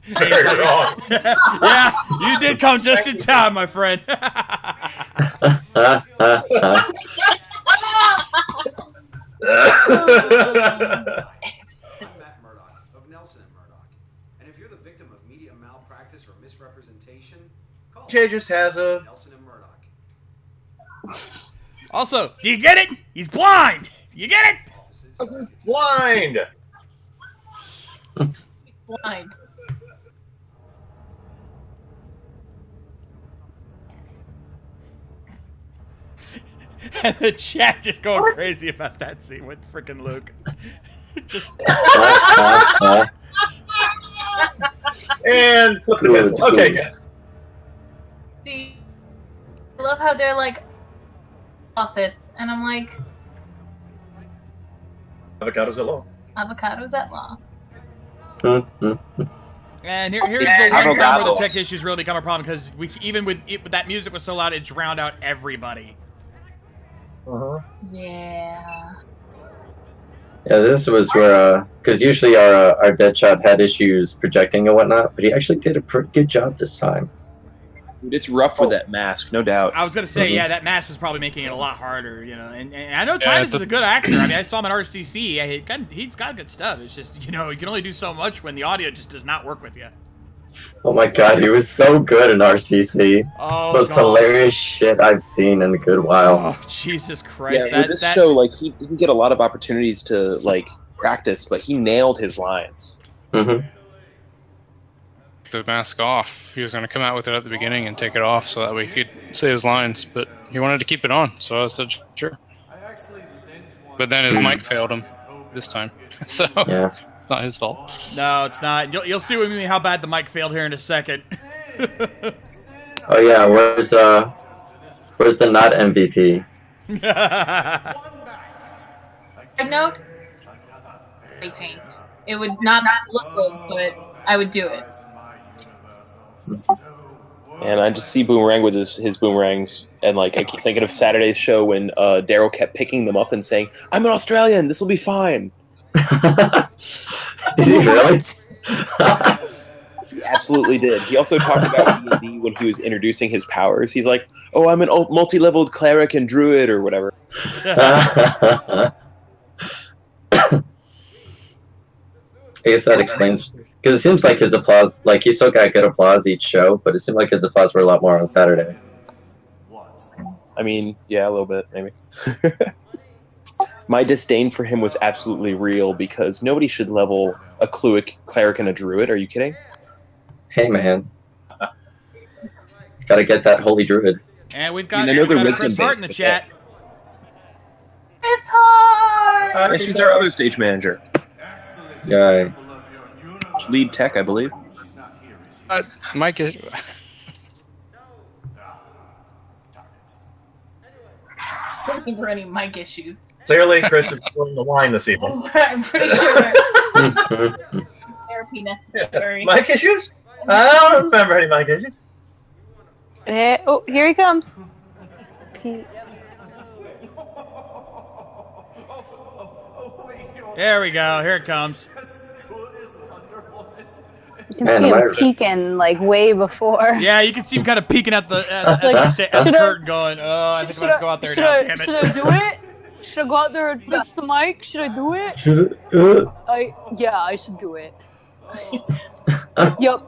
Very wrong. Yeah, you did come just in time, my friend. I'm Matt Murdock of Nelson and Murdock. And if you're the victim of media malpractice or misrepresentation, call Jay just has a Nelson and Murdock. Also, do you get it? He's blind. You get it? blind. Blind. And the chat just going crazy about that scene with freaking Luke. And flip the pencil. Okay, good. See, I love how they're like office, and I'm like Avocados at law. avocados at law. And here's the one time where the tech issues really become a problem because even with that music was so loud, it drowned out everybody. Yeah. Yeah, this was where, because usually our Deadshot had issues projecting and whatnot, but he actually did a pretty good job this time. Dude, it's rough with that mask, no doubt. I was gonna say, yeah, that mask is probably making it a lot harder, you know. And I know Titus is a good actor. I mean, I saw him at RCC. Yeah, he's got good stuff. It's just, you know, you can only do so much when the audio just does not work with you. Oh my god, he was so good in RCC. Oh, Most hilarious shit I've seen in a good while. Oh, Jesus Christ. Yeah, this show, like, he didn't get a lot of opportunities to, like, practice, but he nailed his lines. The mask off. He was going to come out with it at the beginning and take it off so that way he could say his lines, but he wanted to keep it on, so I said, sure. But then his mic failed him this time, so yeah. It's not his fault. No, it's not. You'll see with me how bad the mic failed here in a second. Oh yeah, where's the not MVP? Side note, spray paint. It would not look good, but I would do it. And I just see Boomerang with his boomerangs, and like I keep thinking of Saturday's show when Daryl kept picking them up and saying, "I'm an Australian. This will be fine." Did he really? He absolutely did. He also talked about D&D when he was introducing his powers. He's like, "Oh, I'm an multi-leveled cleric and druid or whatever." I guess that explains, because it seems like his applause, like he still got good applause each show, but it seemed like his applause were a lot more on Saturday. I mean, yeah, a little bit, maybe. My disdain for him was absolutely real because nobody should level a cleric and a druid. Are you kidding? Hey, man. Gotta get that holy druid. And we've got, Chris Hart in the chat. Chris Hart! She's our other stage manager. Guy. Lead tech, I believe. Mike is... Looking for any mic issues. Clearly, Chris is pulling the line this evening. I'm pretty sure. Therapy necessary. Mic issues? I don't remember any mic issues. Oh, here he comes. There we go. Here it comes. You can see him peeking like way before. Yeah, you can see him kind of peeking at the, the curtain going, oh, I think I'm going to go out there now, damn it. Should I do it? Should I go out there and fix the mic? Should I do it? Yeah, I should do it. Yup.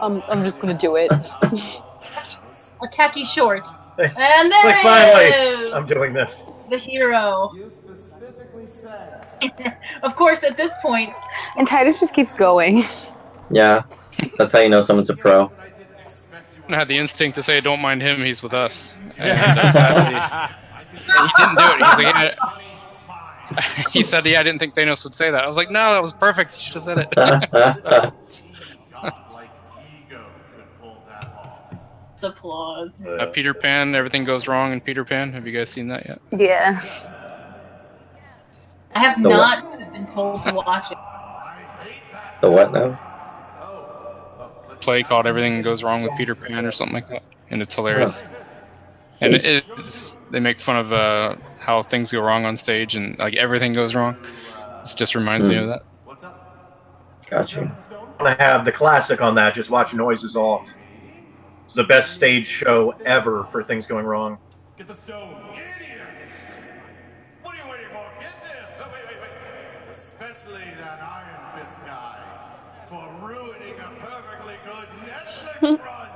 I'm just going to do it. A khaki short. And there like, it finally, is! I'm doing this. The hero. Of course, at this point. And Titus just keeps going. Yeah, that's how you know someone's a pro. I had the instinct to say, don't mind him, he's with us. And sadly, he didn't do it. He's like, yeah. He said, yeah, I didn't think Thanos would say that. I was like, no, that was perfect. You should have said it. It's applause. Peter Pan, everything goes wrong in Peter Pan. Have you guys seen that yet? Yeah. I have The not been told to watch it. The what now? Play called Everything Goes Wrong with Peter Pan or something like that, and it's hilarious. And they make fun of how things go wrong on stage and like everything goes wrong. It just reminds me of that. Got you. to have the classic on that. Just watch Noises Off. It's the best stage show ever for things going wrong. Get the stone. Idiots! What are you waiting for? Get them! Oh, wait. Especially that Iron Fist guy for ruining a perfectly good Netflix run.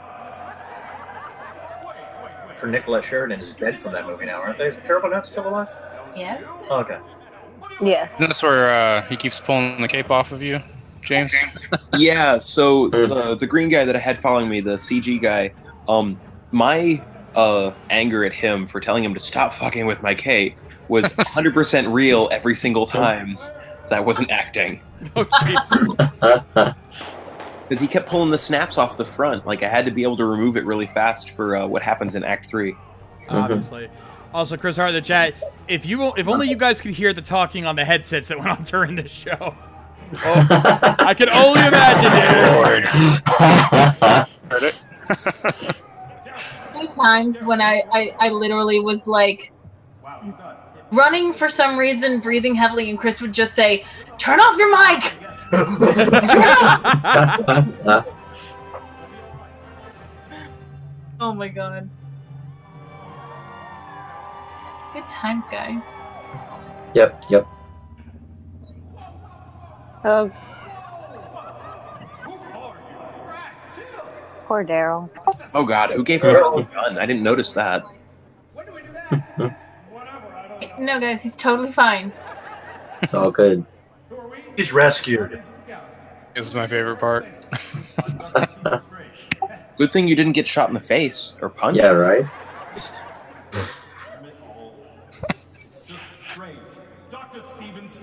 For Nicolette Sheridan is dead from that movie now, aren't they? Is Carol Burnett still alive? Yes. Oh, okay. Yes. That's where he keeps pulling the cape off of you, James. Yeah, so the green guy that I had following me, the CG guy, my anger at him for telling him to stop fucking with my cape was 100% real every single time. That wasn't acting. Oh, jeez. Because he kept pulling the snaps off the front. Like, I had to be able to remove it really fast for what happens in Act 3. Obviously. Also, Chris Hart in the chat, if only you guys could hear the talking on the headsets that went on during this show. Oh, I can only imagine, Heard it. Two times when I literally was like running for some reason, breathing heavily, and Chris would just say, "Turn off your mic." Oh my god. Good times, guys. Yep. Oh. Poor Daryl. Oh god, who gave him a gun? I didn't notice that. No, guys, he's totally fine. It's all good. He's rescued. This is my favorite part. Good thing you didn't get shot in the face or punched. Yeah, right?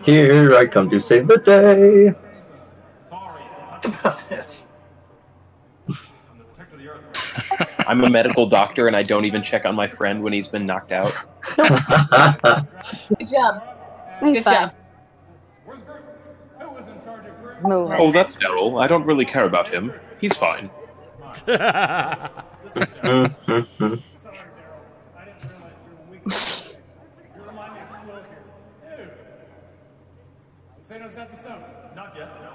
Here I come to save the day. What about this? I'm a medical doctor and I don't even check on my friend when he's been knocked out. Good job. He's Good fine. job. Moving. Oh, that's Daryl. I don't really care about him. He's fine. Thanos at the stone. Not yet, no.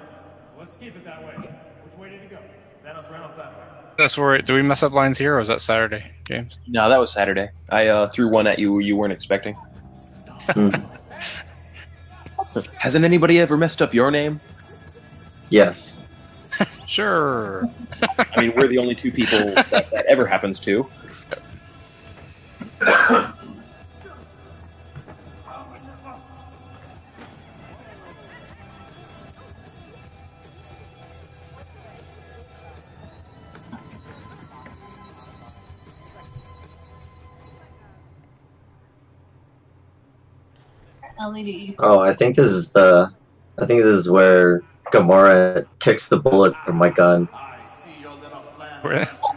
Let's keep it that way. Which way did he go? Thanos ran off that way. That's where. Do we mess up lines here, or was that Saturday, James? No, that was Saturday. I threw one at you weren't expecting. Hasn't anybody ever messed up your name? Yes. Sure. I mean, we're the only two people that ever happens to. LEDs. Oh, I think this is where Gamora kicks the bullets from my gun.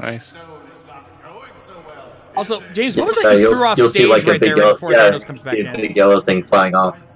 Nice. Also, James, what was that you threw off you'll stage see like right a big there yellow, before Thanos comes back in? big yellow thing flying off.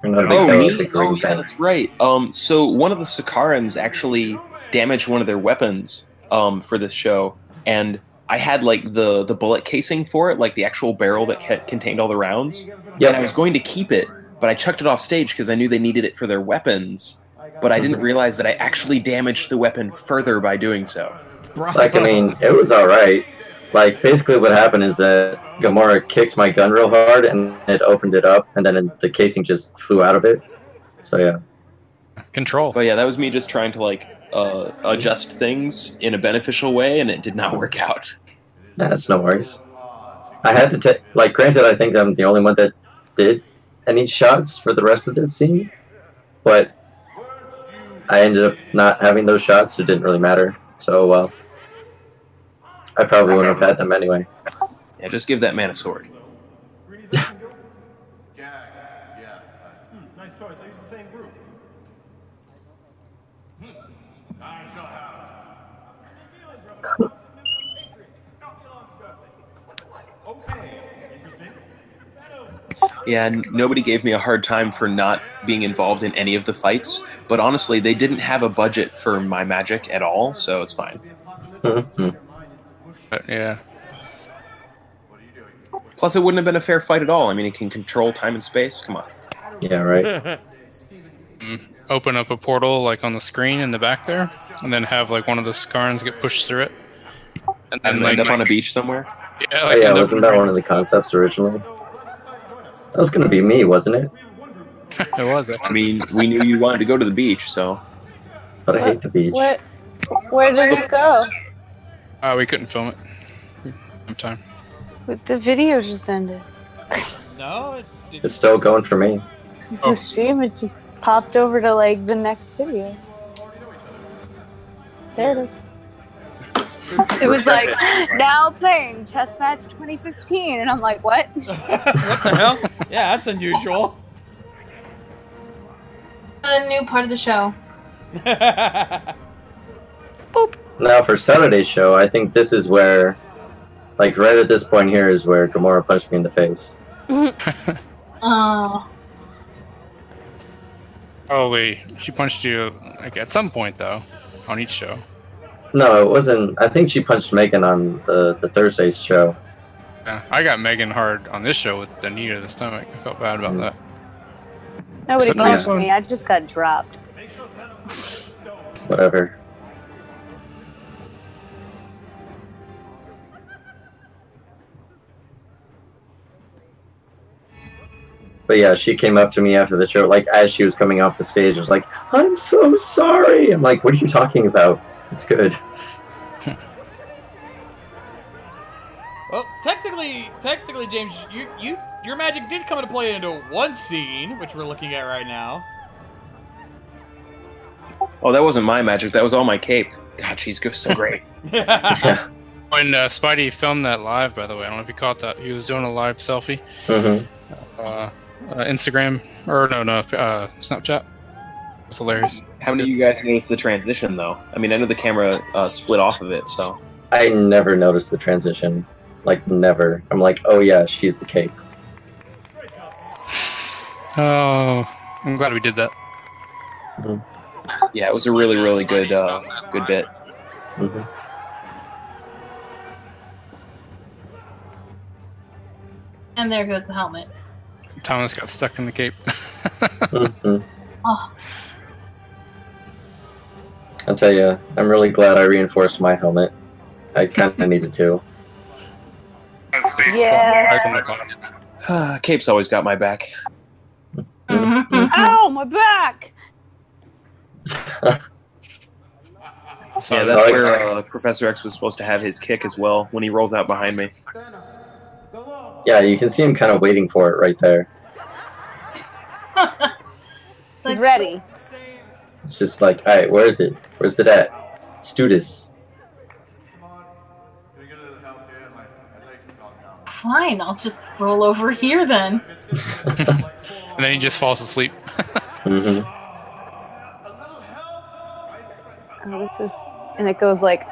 Oh, yeah, that's right. So one of the Sakarans actually damaged one of their weapons for this show, and I had like the bullet casing for it, like the actual barrel that contained all the rounds. Yep. And I was going to keep it, but I chucked it off stage because I knew they needed it for their weapons. But I didn't realize that I actually damaged the weapon further by doing so. Like, I mean, it was alright. Like, basically what happened is that Gamora kicked my gun real hard, and it opened it up, and then the casing just flew out of it. So, yeah. Control. But yeah, that was me just trying to, like, adjust things in a beneficial way, and it did not work out. That's no worries. I had to take, like, granted, I think I'm the only one that did any shots for the rest of this scene, but I ended up not having those shots, so it didn't really matter. So, well, I probably wouldn't have had them anyway. Yeah, just give that man a sword. Nice choice. I use the same group. I shall have. Okay, interesting. Yeah, and nobody gave me a hard time for not being involved in any of the fights, but honestly, they didn't have a budget for my magic at all, so it's fine. Yeah. Plus, it wouldn't have been a fair fight at all. I mean, it can control time and space. Come on. Yeah, right. open up a portal like on the screen in the back there, and then have like one of the Skarns get pushed through it, and then And like end up on a beach somewhere. Yeah, Oh like yeah, end up wasn't that one of the concepts originally? That was gonna be me, wasn't it? It was. I mean, we knew you wanted to go to the beach, so. But I hate the beach. Where did it go? We couldn't film it. No time. But the video just ended. No, it It's still going for me. It's the stream, it just popped over to like the next video. There it is. It was like, now playing chess match 2015, and I'm like, what? What the hell? Yeah, that's unusual. A new part of the show. Now for Saturday's show, I think this is where, like right at this point here, is where Gamora punched me in the face. Oh. Probably she punched you like at some point though, on each show. No, it wasn't. I think she punched Megan on the Thursday's show. Yeah, I got Megan hard on this show with the knee to the stomach. I felt bad about that. Nobody So- punched me, I just got dropped. Whatever. But yeah, she came up to me after the show, like as she was coming off the stage, was like, "I'm so sorry." I'm like, "What are you talking about? It's good." Well, technically, James, your magic did come into play into one scene, which we're looking at right now. Oh, that wasn't my magic. That was all my cape. God, she's so great. Yeah. When Spidey filmed that live, by the way, I don't know if you caught that. He was doing a live selfie. Instagram, or no, Snapchat. It's hilarious. How many of you guys noticed the transition, though? I mean, I know the camera split off of it, so. I never noticed the transition. Like, never. I'm like, oh yeah, she's the cape. Oh, I'm glad we did that. Yeah, it was a really, really good, good bit. And there goes the helmet. Thomas got stuck in the cape. Oh. I'll tell you, I'm really glad I reinforced my helmet. I kind of needed to. Yeah. Cape's always got my back. Ow, my back! Yeah, that's where Professor X was supposed to have his kick as well, when he rolls out behind me. Yeah, you can see him kind of waiting for it right there. He's ready. It's just like, alright, where is it? Where's it at? Let's do this. Fine, I'll just roll over here then. And then he just falls asleep. Oh, this is, and it goes like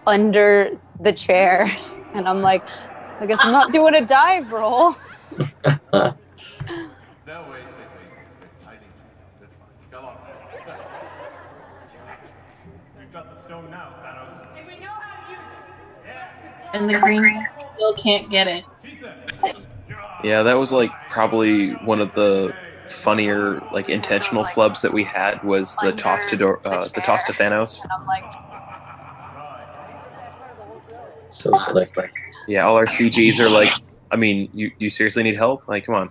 under the chair, and I'm like, I guess I'm not doing a dive roll. And the green still can't get it. Yeah, that was like probably one of the funnier, like intentional flubs that we had was the toss to Thanos. And I'm like, so slick. Yeah, all our CGs are like, I mean, you seriously need help? Like, come on.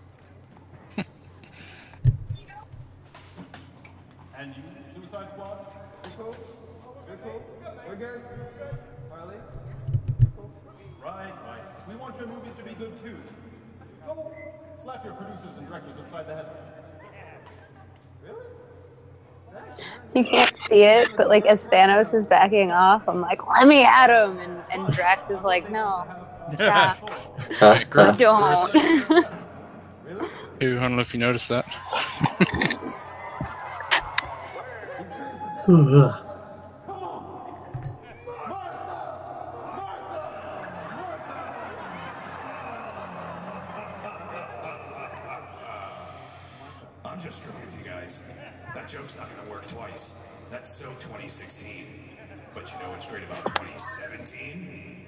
And you, Suicide Squad? Cool? We're good? Harley? Cool? Right. We want your movies to be good too. Go slap your producers and directors upside the head. Really? you can't see it, but like as Thanos is backing off, I'm like, let me at him, and Drax is like, no, stop, don't. Ew, I don't know if you noticed that. I'm just screwing with you guys. That joke's not gonna work twice. That's so 2016. But you know what's great about 2017?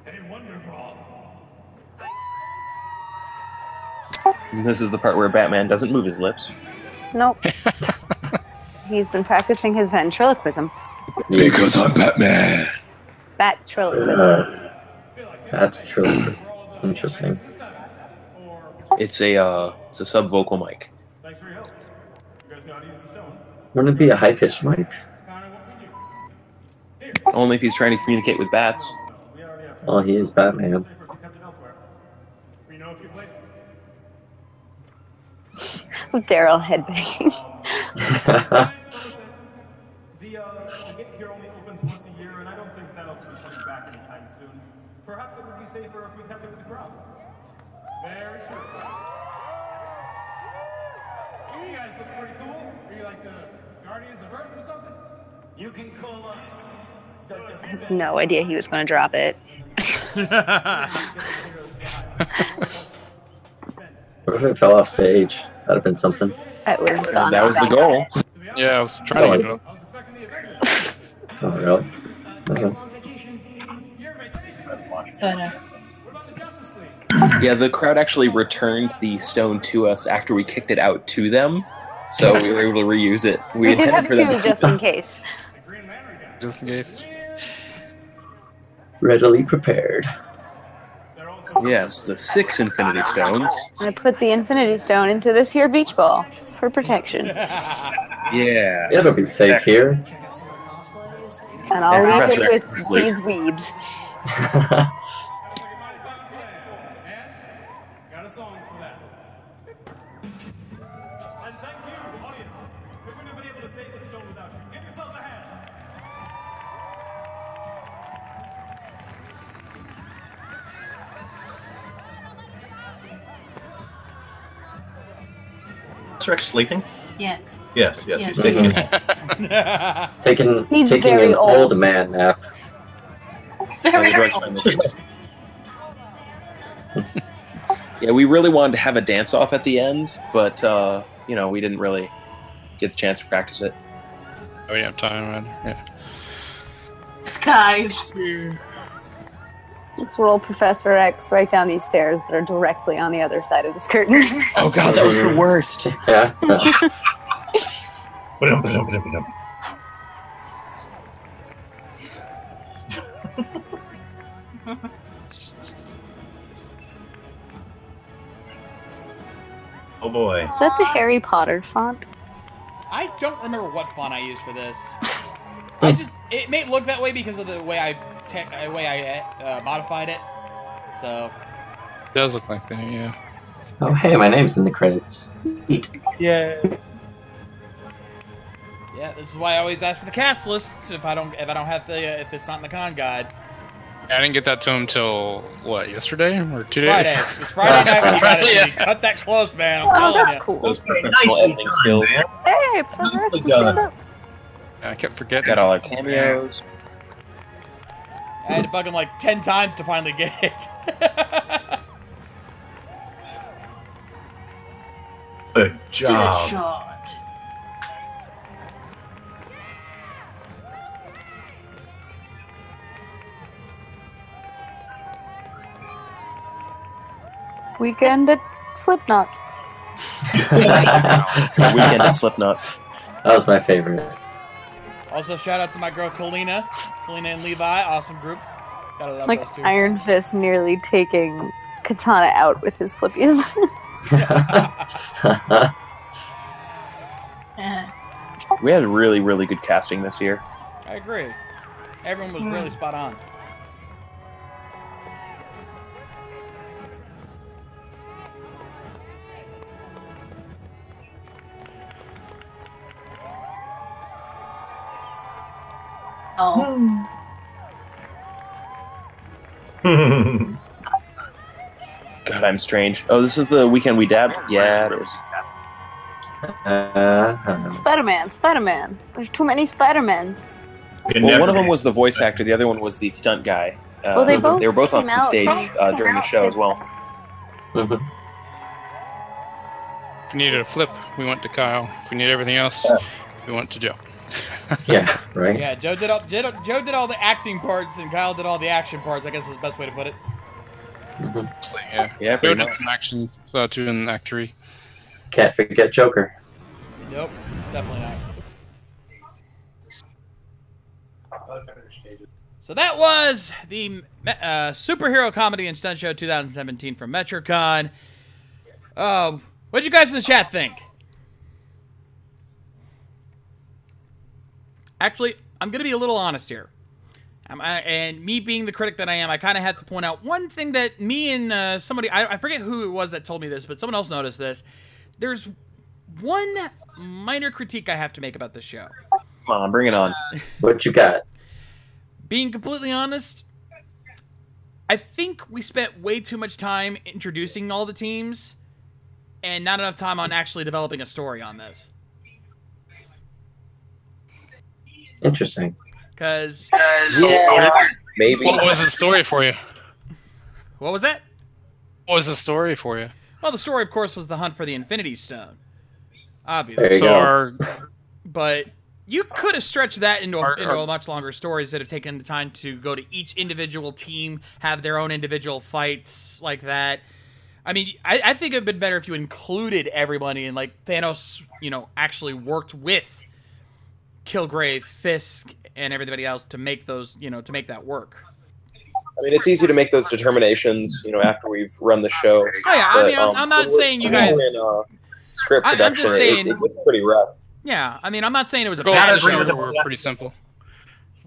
Hey, Wonder Brawl. And this is the part where Batman doesn't move his lips. Nope. He's been practicing his ventriloquism. Because I'm Batman. Batriloquism. That's true. Interesting. It's a sub-vocal mic. Wouldn't it be a high-pitched mic? Only if he's trying to communicate with bats. Well, he is Batman. Daryl headbanging. The gate here only opens once a year, and I don't think Thanos will be coming back anytime soon. Perhaps it would be safer if we kept it with the crowd. Very true. You guys look pretty cool. Are you like the Guardians of Earth or something? You can call us the I have no idea he was going to drop it. What if it fell off stage? That'd have been something. That would have gone. That was the goal. Yeah, I was trying to get it up. Oh, really? Okay. Yeah, the crowd actually returned the stone to us after we kicked it out to them, so we were able to reuse it. We did have two them. just in case. Just in case. Readily prepared. Yes, the 6 Infinity Stones. I put the Infinity Stone into this here beach ball for protection. Yeah. It'll be safe here. And I'll leave it with these weebs. Got a song for that. And thank you, audience. We wouldn't have been able to save this show without you. Give yourselves a hand. Is Rex sleeping? Yes. Yes, Yes. he's taking it. He's taking very an old. old man nap. Very old. Yeah, we really wanted to have a dance-off at the end, but, you know, we didn't really get the chance to practice it. Oh, we have time, man. Yeah. Guys. Let's roll Professor X right down these stairs that are directly on the other side of this curtain. Oh god, that was the worst. Yeah. Oh boy. Is that the Harry Potter font? I don't remember what font I used for this. It may look that way because of the way I modified it. So. It does look like that, yeah. Oh, hey, my name's in the credits. Yeah. Yeah, this is why I always ask for the cast lists if if it's not in the con guide. I didn't get that to him till what, yesterday or 2 days? Friday. It was Friday night we got it. Yeah. We cut that close, man. I'm Oh, telling that's you. cool. Those professional Nicely editing done, skills. man. Hey, Professor X, can stand up. I kept forgetting. Got all our cameos. I had to bug him like 10 times to finally get it. Good job. Good shot. Weekend at Slipknot's. Weekend at Slipknot's. That was my favorite. Also, shout out to my girl Kalina. Kalina and Levi, awesome group. Gotta love Like those two. Iron Fist nearly taking Katana out with his flippies. We had really, really good casting this year. I agree. Everyone was really spot on. Oh. God, I'm strange. Oh, this is the weekend we dabbed? Yeah, it is. Spider-Man, Spider-Man. There's too many Spider-Mans. Well, one of them was the voice actor, the other one was the stunt guy. Well, they both were both on came the out- stage both came during the out show with as well. If we needed a flip, we went to Kyle. If we need everything else, we went to Joe. Yeah, right? Yeah, Joe did all the acting parts and Kyle did all the action parts, I guess is the best way to put it. So, yeah. Yeah, Joe pretty did much. some action too in Act 3. Can't forget Joker. Nope, definitely not. So that was the superhero comedy and stunt show 2017 from Metrocon. What did you guys in the chat think? Actually, I'm going to be a little honest here. And me being the critic that I am, I kind of have to point out one thing that me and somebody, I forget who it was that told me this, but someone else noticed this. There's one minor critique I have to make about this show. Come on, bring it on. What you got? Being completely honest, I think we spent way too much time introducing all the teams and not enough time on actually developing a story on this. Interesting. Because maybe. What was the story for you? What was that? What was the story for you? Well, the story, of course, was the hunt for the Infinity Stone. Obviously. There you go. But you could have stretched that into a much longer story instead of taking the time to go to each individual team, have their own individual fights like that. I mean, I think it would have been better if you included everybody and, like, Thanos, you know, actually worked with Kilgrave, Fisk, and everybody else to make those, you know, to make that work. I mean, it's easy to make those determinations, you know, after we've run the show. Oh yeah, but, I mean, I'm not saying you guys. In, script production, I'm just saying it gets pretty rough. Yeah, I mean, I'm not saying it was a Goals bad of the show. show were pretty simple.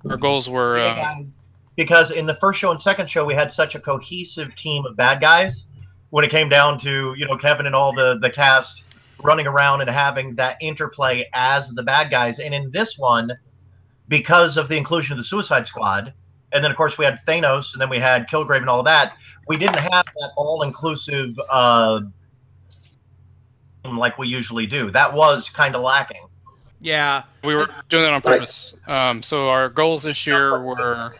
Our goals were because in the first show and second show we had such a cohesive team of bad guys. When it came down to, you know, Kevin and all the cast running around and having that interplay as the bad guys, and in this one, because of the inclusion of the Suicide Squad, and then of course we had Thanos, and then we had Kilgrave and all of that, we didn't have that all-inclusive like we usually do. That was kind of lacking. Yeah, we were doing that on purpose. So our goals this year were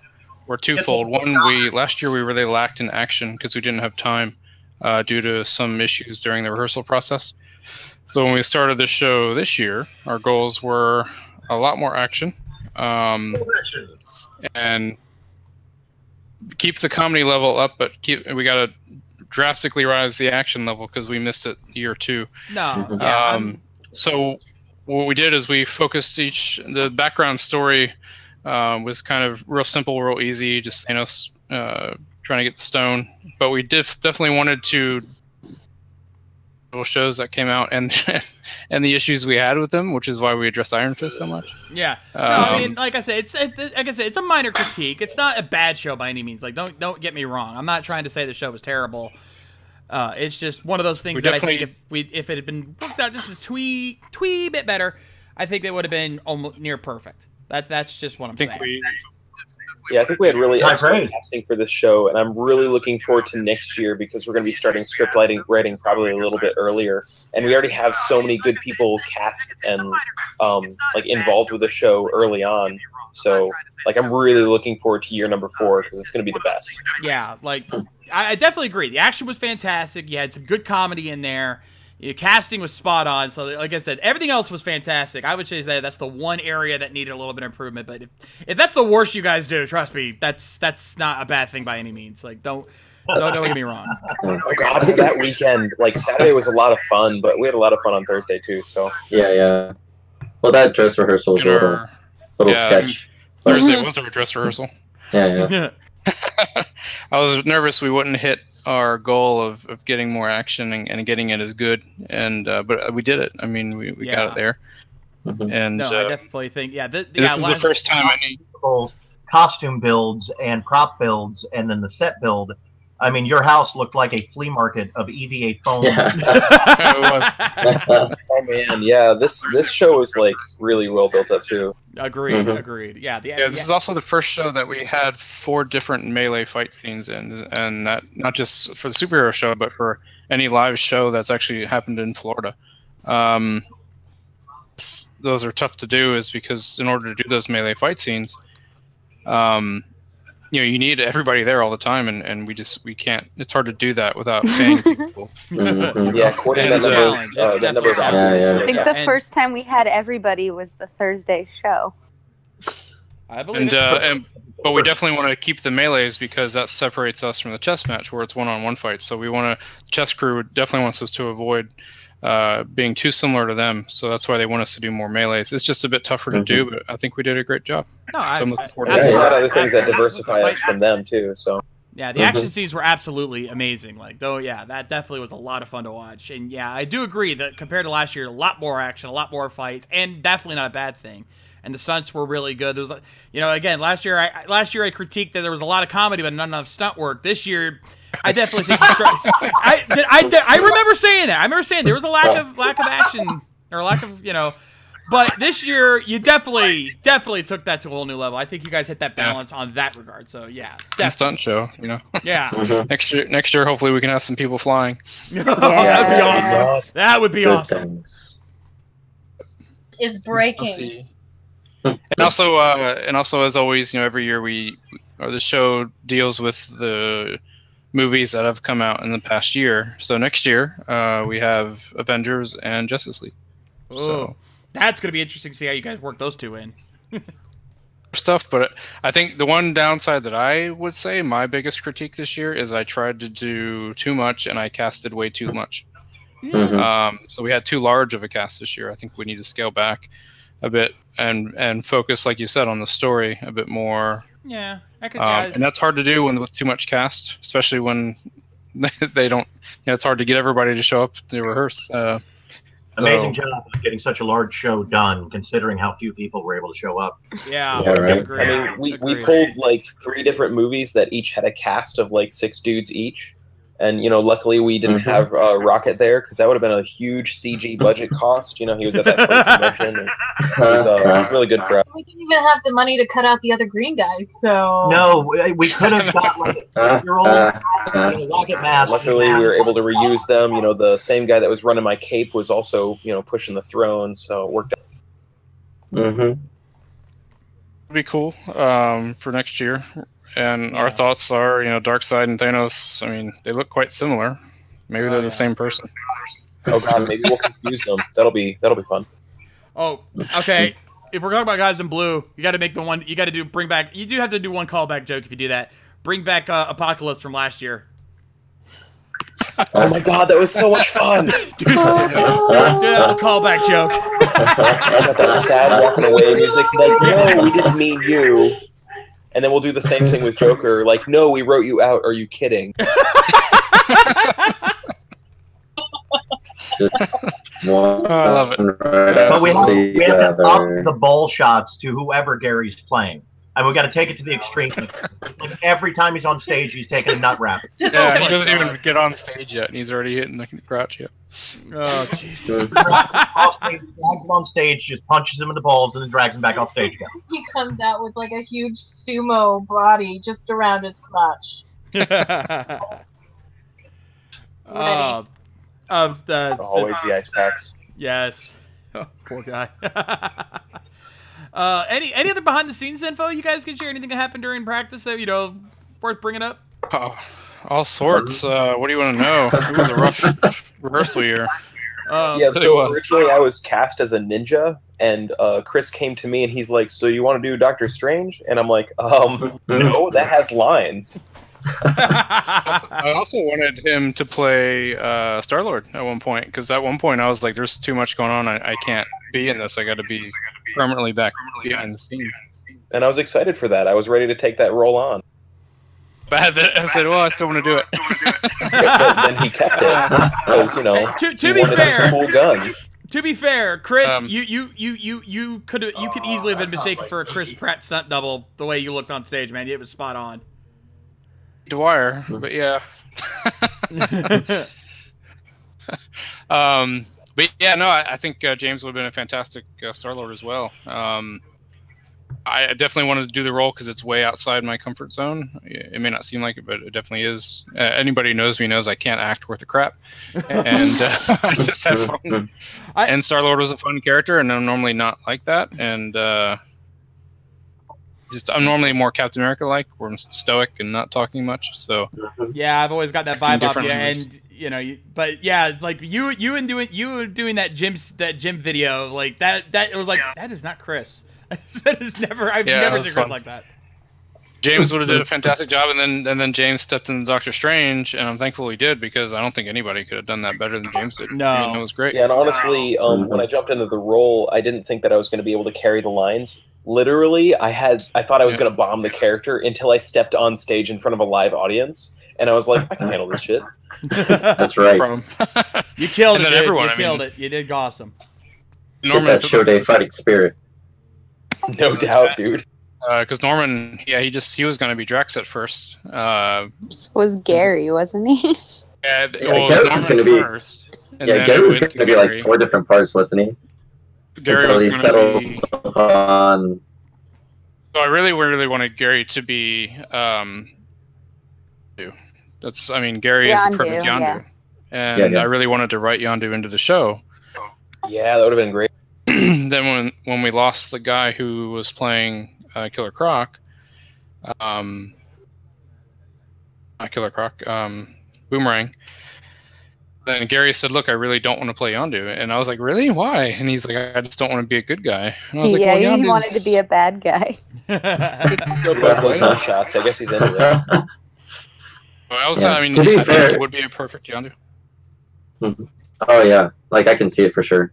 twofold. One, last year we really lacked in action because we didn't have time due to some issues during the rehearsal process. So when we started the show this year, our goals were a lot more action, and keep the comedy level up, but we got to drastically rise the action level because we missed it year 2. No. So what we did is we focused the background story was kind of real simple, real easy, just Thanos trying to get the stone. But we definitely wanted to shows that came out and the issues we had with them, which is why we addressed Iron Fist so much. Yeah, no, I mean, like I said, it's a minor critique. It's not a bad show by any means. Like, don't get me wrong. I'm not trying to say the show was terrible. It's just one of those things that I think if it had been worked out just a twee bit better, I think it would have been almost near perfect. That's just what I'm saying. I think we had really excellent casting for this show, and I'm really looking forward to next year because we're going to be starting script writing probably a little bit earlier, and we already have so many good people cast and like involved with the show early on. So, like, I'm really looking forward to year number 4 because it's going to be the best. Yeah, like I definitely agree. The action was fantastic. You had some good comedy in there. Your casting was spot on. So, like I said, everything else was fantastic. I would say that's the one area that needed a little bit of improvement. But if that's the worst you guys do, trust me, that's not a bad thing by any means. Like, don't get me wrong. Oh God, that weekend, like Saturday was a lot of fun, but we had a lot of fun on Thursday too. So yeah. Well, that dress rehearsal was a little sketch. Thursday was our dress rehearsal. Yeah. I was nervous we wouldn't hit our goal of getting more action and getting it as good, and but we did it. I mean, we got it there. And I definitely think this is the first time I need costume builds and prop builds, and then the set build. I mean, your house looked like a flea market of EVA foam. Oh man, yeah. This show was like really well built up too. Agreed. Yeah. This is also the first show that we had 4 different melee fight scenes in, and that not just for the superhero show, but for any live show that's actually happened in Florida. Those are tough to do, is because in order to do those melee fight scenes, you need everybody there all the time, and we can't. It's hard to do that without paying people. Coordinating that number of I think the first time we had everybody was the Thursday show. I believe but we definitely want to keep the melees because that separates us from the chess match where it's one-on-one fights. So we want to. Chess crew definitely wants us to avoid being too similar to them. So that's why they want us to do more melees. It's just a bit tougher to do, but I think we did a great job. No, so I'm looking forward to There's it. a lot of other things that diversify us from them too. So yeah, the action scenes were absolutely amazing. Like, though, yeah, that definitely was a lot of fun to watch. And yeah, I do agree that compared to last year, a lot more action, a lot more fights, and definitely not a bad thing. And the stunts were really good. There was, you know, again, last year I critiqued that there was a lot of comedy, but not enough stunt work. This year, I definitely think I remember saying that. I remember saying there was a lack of action or lack of, you know. But this year, you definitely took that to a whole new level. I think you guys hit that balance on that regard. So yeah, the stunt show, you know. Yeah. Next year, hopefully, we can have some people flying. That'd be awesome. That would be awesome. Is breaking. And also, as always, you know, every year the show deals with the movies that have come out in the past year. So next year, we have Avengers and Justice League. Ooh, so that's gonna be interesting to see how you guys work those two in. Stuff, but I think the one downside that I would say, my biggest critique this year, is I tried to do too much and I casted way too much. So we had too large of a cast this year. I think we need to scale back a bit and focus, like you said, on the story a bit more. Yeah, I could. And that's hard to do with too much cast, especially when they don't. You know, it's hard to get everybody to show up to rehearse. Amazing job of getting such a large show done, considering how few people were able to show up. Yeah, right. I mean, we pulled like 3 different movies that each had a cast of like 6 dudes each. And, you know, luckily we didn't have Rocket there, because that would have been a huge CG budget cost. You know, he was at that convention. And it was really good for us. We didn't even have the money to cut out the other green guys, so... No, we could have got like a rocket mask. Luckily, we were able to reuse them. You know, the same guy that was running my cape was also, you know, pushing the throne, so it worked out. It'd be cool for next year. And our thoughts are, you know, Darkseid and Thanos, I mean, they look quite similar. Maybe they're the same person. Oh god, maybe we'll confuse them. That'll be fun. Oh, okay. If we're talking about guys in blue, you got to make the one. You got to bring back. You do have to do one callback joke if you do that. Bring back Apocalypse from last year. Oh my god, that was so much fun! do that callback joke. I got that sad walking away music. Like, no, we didn't mean you. And then we'll do the same thing with Joker. Like, no, we wrote you out. Are you kidding? I love it. But we have to up the bowl shots to whoever Gary's playing. And we've got to take it to the extreme. Like every time he's on stage, he's taking a nut wrap. Yeah, he doesn't even get on stage yet, and he's already hitting the crotch yet. Oh, Jesus. Drags him on stage, just punches him in the balls, and then drags him back off stage again. He comes out with like a huge sumo body just around his crotch. Always the ice packs. Yes. Oh, poor guy. Any other behind the scenes info you guys can share? Anything that happened during practice that, you know, worth bringing up? Oh, all sorts. What do you want to know? It was a rough rehearsal year. Yeah, so originally I was cast as a ninja, and Chris came to me and he's like, "So you want to do Doctor Strange?" And I'm like, "No, that has lines." I also wanted him to play Star-Lord at one point, because at one point I was like, "There's too much going on. I can't be in this. I got to be permanently back behind the scenes." And I was excited for that. I was ready to take that role on. Bad that I said, "Well, I still want to do it." But then he kept it because, you know, to be fair, cool guns. To be fair, Chris, you could easily have been mistaken for a Chris Pratt stunt double the way you looked on stage, man. It was spot on. Dwyer, but yeah. But yeah, no, I think James would have been a fantastic Star-Lord as well. I definitely wanted to do the role because it's way outside my comfort zone. It may not seem like it, but it definitely is. Anybody who knows me knows I can't act worth a crap, and I just have fun. And Star-Lord was a fun character, and I'm normally not like that. And I'm normally more Captain America-like, where I'm stoic and not talking much. So yeah, I've always got that vibe off you, and you know, but yeah, it's like you doing that gym video like that. It was like that is not Chris. I've never seen Chris like that. James would have did a fantastic job, and then James stepped into Doctor Strange, and I'm thankful he did because I don't think anybody could have done that better than James did. No, I mean, it was great. Yeah, and honestly, when I jumped into the role, I didn't think that I was going to be able to carry the lines. Literally, I thought I was going to bomb the character until I stepped on stage in front of a live audience, and I was like, I can handle this shit. That's right. You killed it, And then dude. everyone, You I killed mean- it. You did awesome. Get that show day fighting spirit. No doubt, dude. Because Norman, he was going to be Drax at first. Was Gary, wasn't he? Yeah, Yeah, well, it was Gary was Norman going to be. first, and Yeah, then Gary it was went going to to be like Gary. 4 different parts, wasn't he? Gary Until was he gonna settled be- upon. So I really wanted Gary to be Yondu. Gary is the perfect Yondu, Yondu, yeah. and Yeah. I really wanted to write Yondu into the show. Yeah, that would have been great. Then when we lost the guy who was playing Killer Croc, not Killer Croc, Boomerang. Then Gary said, "Look, I really don't want to play Yondu," and I was like, "Really? Why?" And he's like, "I just don't want to be a good guy." And I was like, Yeah, well, he Yondu's- wanted to be a bad guy. Those shots. I guess he's into that. I also, Yeah. I mean, To be I think fair- he would be a perfect Yondu. Oh yeah, like I can see it for sure.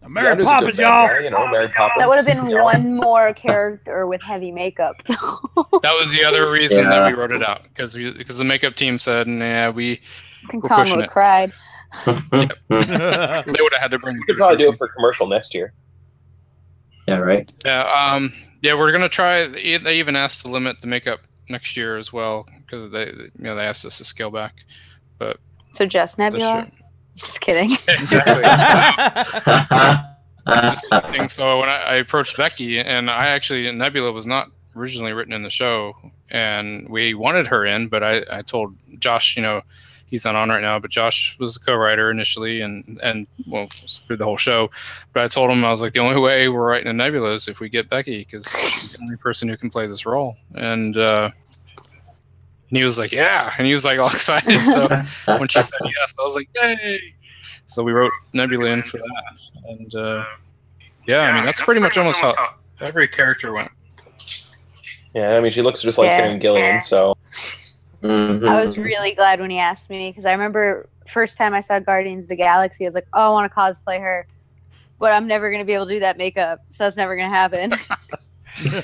Mary Yondu's a Poppins, good bad y'all. guy, you know, Mary Poppins. That would have been Yeah. one more character with heavy makeup. That was the other reason that Yeah. we wrote it out because the makeup team said, "Nah, we." I think We're Tom pushing would it. have cried. They would have had to bring. We could probably do it for commercial next year. Yeah, right. Yeah, we're gonna try. They even asked to limit the makeup next year as well because they asked us to scale back, but So just Nebula? Just kidding. exactly. Just the thing. So when I approached Becky, and Nebula was not originally written in the show, and we wanted her in, but I told Josh, he's not on right now, but Josh was the co-writer initially, and well, through the whole show. But I told him, I was like, the only way we're writing a Nebula is if we get Becky, because she's the only person who can play this role. And he was like, yeah, and he was like all excited. So when she said yes, I was like, yay! So we wrote Nebula in for that, and yeah, I mean that's pretty much almost how every character went. Yeah, I mean she looks just like Yeah. Karen Gillian, so. I was really glad when he asked me because I remember first time I saw Guardians of the Galaxy, I was like, oh, I want to cosplay her. But I'm never going to be able to do that makeup, so that's never going to happen.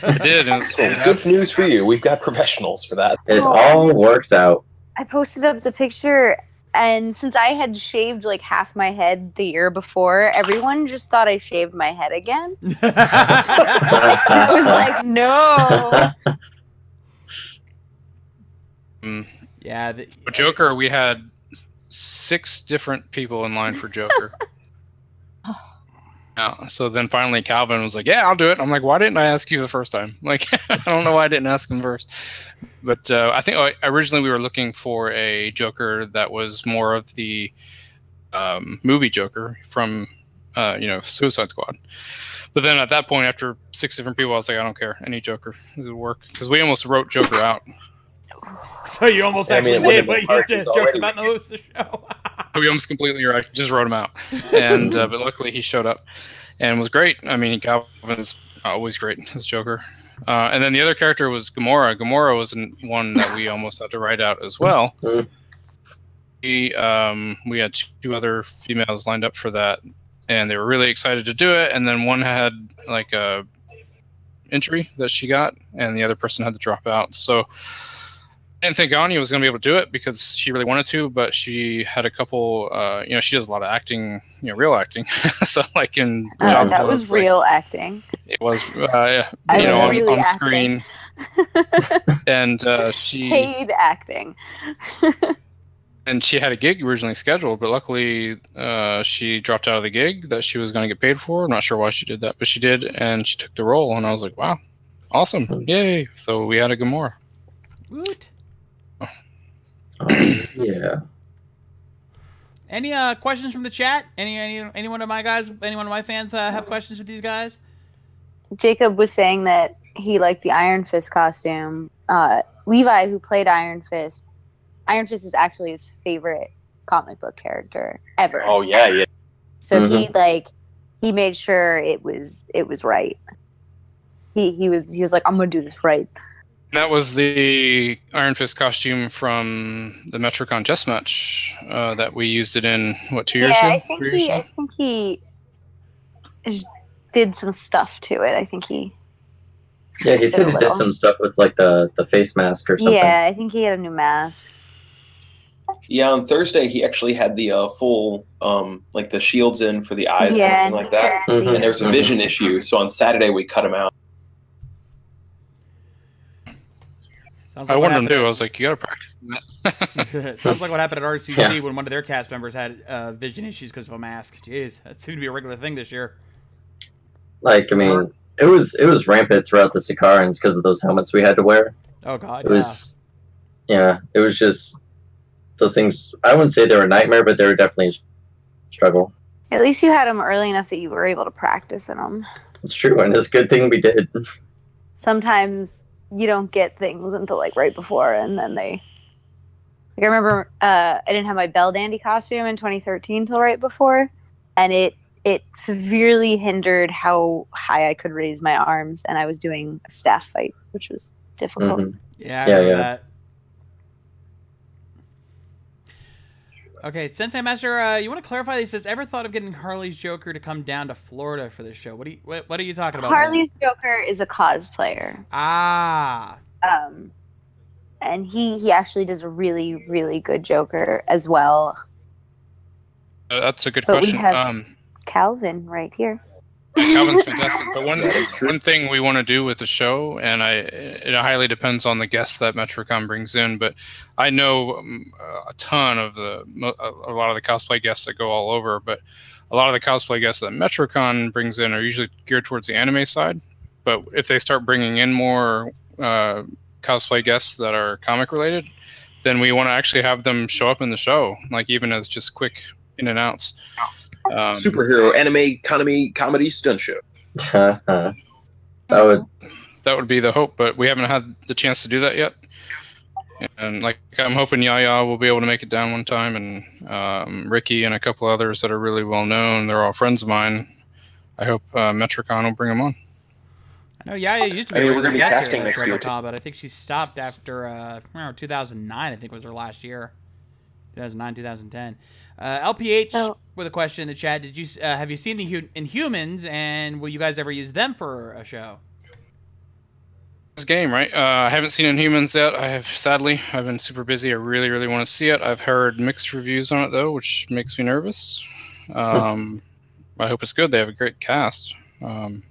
I did. And it was Good news for you. We've got professionals for that. It all worked out. I posted up the picture, and since I had shaved like half my head the year before, everyone just thought I shaved my head again. I was like, no. Yeah. But Joker, we had 6 different people in line for Joker. Yeah, so then finally Calvin was like, yeah, I'll do it. I'm like, why didn't I ask you the first time? Like, I don't know why I didn't ask him first. But I think originally we were looking for a Joker that was more of the movie Joker from, Suicide Squad. But then at that point, after 6 different people, I was like, I don't care. Any Joker. This would work. Because we almost wrote Joker out. So you almost I mean, actually it did wouldn't what have you been hard, did, it's joked already about in the host of the show. We almost completely just wrote him out. And but luckily he showed up and was great. I mean, Calvin is always great as Joker. And then the other character was Gamora. Gamora was one that we almost had to write out as well. We had 2 other females lined up for that, and they were really excited to do it. And then one had like a injury that she got, and the other person had to drop out. So I didn't think Anya was going to be able to do it because she really wanted to, but she had a couple, she does a lot of acting, real acting. So like in Job That Clubs, was like, real acting. it was, I was really on acting. screen. And she Paid acting. and she had a gig originally scheduled, but luckily she dropped out of the gig that she was going to get paid for. I'm not sure why she did that, but she did, and she took the role, and I was like, wow, awesome, yay! So we had a Gamora. Woot. Yeah. Any questions from the chat? Any one of my guys? Any one of my fans have questions for these guys? Jacob was saying that he liked the Iron Fist costume. Levi, who played Iron Fist is actually his favorite comic book character ever. Oh yeah, yeah. So he made sure it was right. He was like, I'm gonna do this right. That was the Iron Fist costume from the Metrocon chess match that we used it in, what, 2 years ago? I think he did some stuff to it. I think he. Yeah, he said he did some stuff with like the face mask or something. Yeah, I think he had a new mask. Yeah, on Thursday he actually had the full like the shields in for the eyes and everything like that. And there was a vision issue, so on Saturday we cut him out. I wanted him to. I was like, you gotta practice that. Sounds like what happened at RCC when one of their cast members had vision issues because of a mask. Jeez, that seemed to be a regular thing this year. Like, I mean, it was rampant throughout the Sicarans because of those helmets we had to wear. Oh God, it was, it was just those things. I wouldn't say they were a nightmare, but they were definitely a struggle. At least you had them early enough that you were able to practice in them. It's true, and it's a good thing we did. Sometimes you don't get things until like right before, and then they. Like I remember, I didn't have my Bell Dandy costume in 2013 till right before, and it severely hindered how high I could raise my arms, and I was doing a staff fight, which was difficult. Yeah, I remember that. Okay, Sensei Master, you want to clarify? He says, "Ever thought of getting Harley's Joker to come down to Florida for this show?" What are you talking about? Harley's Joker is a cosplayer. Ah. And he actually does a really, really good Joker as well. That's a good But question. we have Calvin right here. Calvin's fantastic. But one thing we want to do with the show, and it highly depends on the guests that Metrocon brings in, but I know a ton of a lot of the cosplay guests that go all over, but a lot of the cosplay guests that Metrocon brings in are usually geared towards the anime side. But if they start bringing in more cosplay guests that are comic related, then we want to actually have them show up in the show, like even as just quick in and outs. Superhero anime comedy stunt show. That would be the hope, but we haven't had the chance to do that yet. And like I'm hoping Yaya will be able to make it down one time, and Ricky and a couple others that are really well known. They're all friends of mine. I hope Metrocon will bring them on. I know Yaya used to be we're going to be casting next year, but I think she stopped after 2009. I think was her last year. 2009, 2010. LPH with a question in the chat. Did you have you seen the Inhumans, and will you guys ever use them for a show? This game, right? I haven't seen Inhumans yet. I've been super busy. I really, really want to see it. I've heard mixed reviews on it though, which makes me nervous. I hope it's good. They have a great cast. We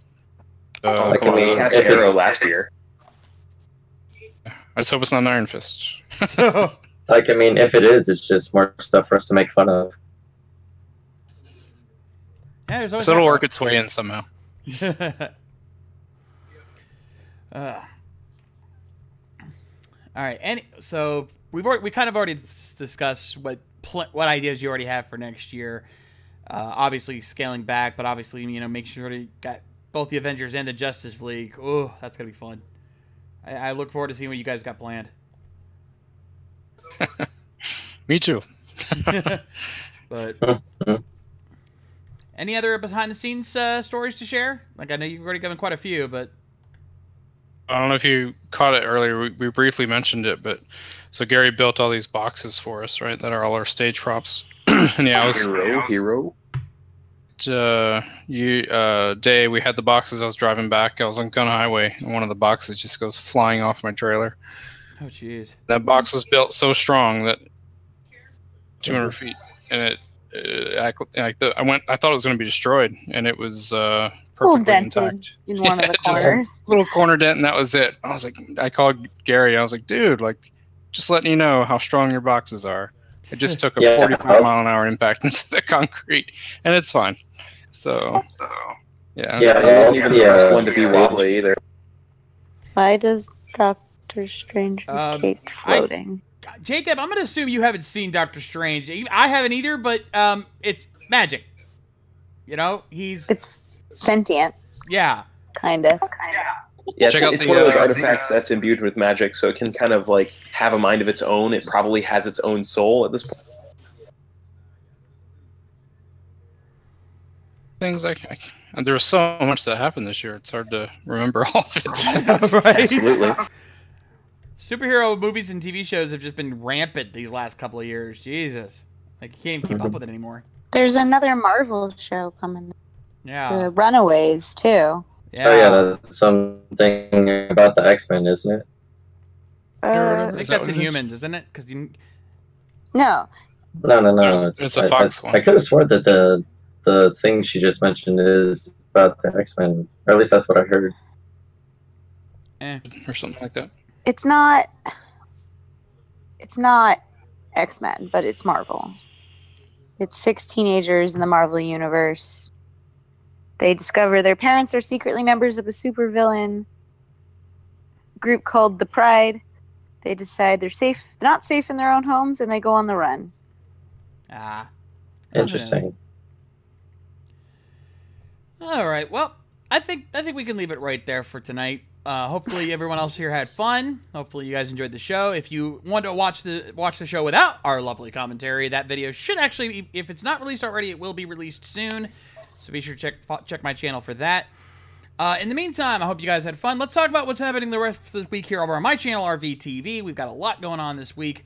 cast Arrow last year. I just hope it's not an Iron Fist. Like, I mean, if it is, it's just more stuff for us to make fun of. Yeah, so it'll work its way in somehow. All right, so we kind of already discussed what ideas you already have for next year. Obviously scaling back, but obviously make sure you got both the Avengers and the Justice League. Oh, that's gonna be fun. I look forward to seeing what you guys got planned. Me too. But any other behind the scenes stories to share? Like I know you've already given quite a few, but I don't know if you caught it earlier. We briefly mentioned it, but so Gary built all these boxes for us, right? That are all our stage props. And yeah, I was hero. Day we had the boxes. I was driving back. I was on Gun Highway, and one of the boxes just goes flying off my trailer. Oh jeez. That box was built so strong that 200 feet, and I thought it was going to be destroyed, and it was perfectly intact. In one of the corners. Little corner dent, and that was it. I was like, I called Gary. I was like, dude, like, just letting you know how strong your boxes are. It just took a 45-mile-an-hour impact into the concrete, and it's fine. So yeah. Yeah, he wasn't even the first one to be wobbly either. Why does Doctor Strange hate floating? Jacob, I'm going to assume you haven't seen Doctor Strange. I haven't either, but it's magic. It's sentient. Yeah. Kind of. Yeah, it's one of those artifacts that's imbued with magic, so it can kind of like have a mind of its own. It probably has its own soul at this point. Things and there was so much that happened this year. It's hard to remember all of it. Right? Absolutely. Superhero movies and TV shows have just been rampant these last couple of years. Jesus. Like, you can't even keep up with it anymore. There's another Marvel show coming. Yeah. The Runaways, too. Oh yeah, that's something about the X-Men, isn't it? I think that's Inhumans, isn't it? Because you... No. No. It's a Fox one. I could have sworn that the thing she just mentioned is about the X-Men, or at least that's what I heard. Or something like that. It's not X-Men, but it's Marvel. It's 6 teenagers in the Marvel universe. They discover their parents are secretly members of a supervillain group called the Pride. They decide they're not safe in their own homes, and they go on the run. Interesting. All right. Well, I think we can leave it right there for tonight. Hopefully everyone else here had fun. Hopefully you guys enjoyed the show. If you want to watch the show without our lovely commentary, that video should actually be, if it's not released already, it will be released soon. So be sure to check my channel for that. In the meantime, I hope you guys had fun. Let's talk about what's happening the rest of this week here over on my channel, RVTV. We've got a lot going on this week.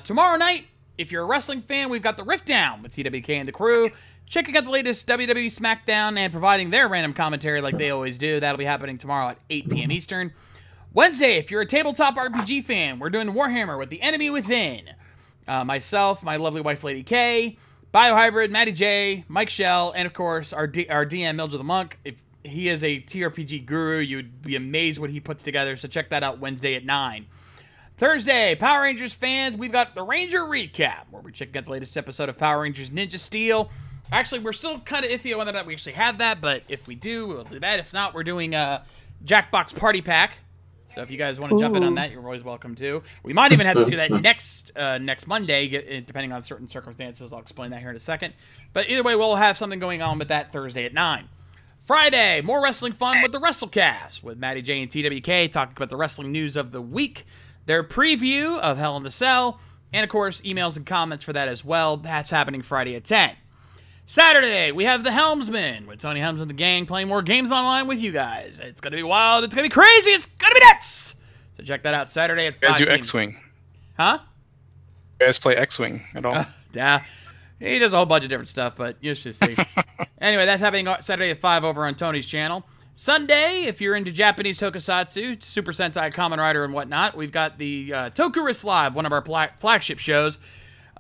Tomorrow night, if you're a wrestling fan, we've got the Rift Down with TWK and the crew, checking out the latest WWE SmackDown and providing their random commentary like they always do. That'll be happening tomorrow at 8 p.m. Eastern. Wednesday, if you're a tabletop RPG fan, we're doing Warhammer with the Enemy Within. Myself, my lovely wife, Lady K, Biohybrid, Matty J, Mike Shell, and of course, our DM, Mildred the Monk. If he is a TRPG guru, you'd be amazed what he puts together, so check that out Wednesday at 9. Thursday, Power Rangers fans, we've got the Ranger Recap, where we check out the latest episode of Power Rangers Ninja Steel. Actually, we're still kind of iffy on whether or not we actually have that, but if we do, we'll do that. If not, we're doing a Jackbox Party Pack. So if you guys want to jump in on that, you're always welcome to. We might even have to do that next Monday, depending on certain circumstances. I'll explain that here in a second. But either way, we'll have something going on with that Thursday at 9. Friday, more wrestling fun with the WrestleCast, with Matty J and TWK talking about the wrestling news of the week, their preview of Hell in the Cell, and of course, emails and comments for that as well. That's happening Friday at 10. Saturday, we have the Helmsman with Tony Helms and the gang playing more games online with you guys. It's going to be wild. It's going to be crazy. It's going to be nuts. So check that out Saturday at 5 You guys do X-Wing. Huh? You guys play X-Wing at all? Yeah. He does a whole bunch of different stuff, but you should see. Anyway, that's happening Saturday at 5 over on Tony's channel. Sunday, if you're into Japanese tokusatsu, Super Sentai, Kamen Rider, and whatnot, we've got the Tokurist Live, one of our flagship shows.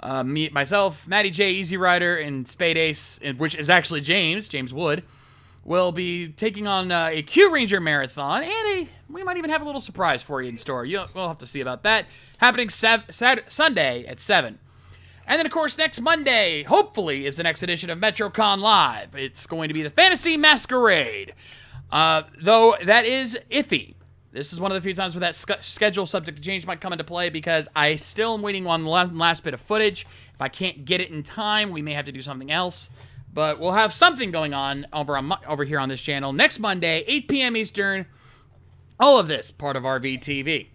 Myself, Matty J, Easy Rider, and Spade Ace, which is actually James Wood, will be taking on a Q Ranger marathon, and we might even have a little surprise for you in store. We'll have to see about that. Happening Sunday at 7. And then, of course, next Monday, hopefully, is the next edition of Metrocon Live. It's going to be the Fantasy Masquerade. Though that is iffy. This is one of the few times where that schedule subject to change might come into play because I still am waiting on the last bit of footage. If I can't get it in time, we may have to do something else. But we'll have something going on over here on this channel next Monday, 8 p.m. Eastern. All of this part of RVTV.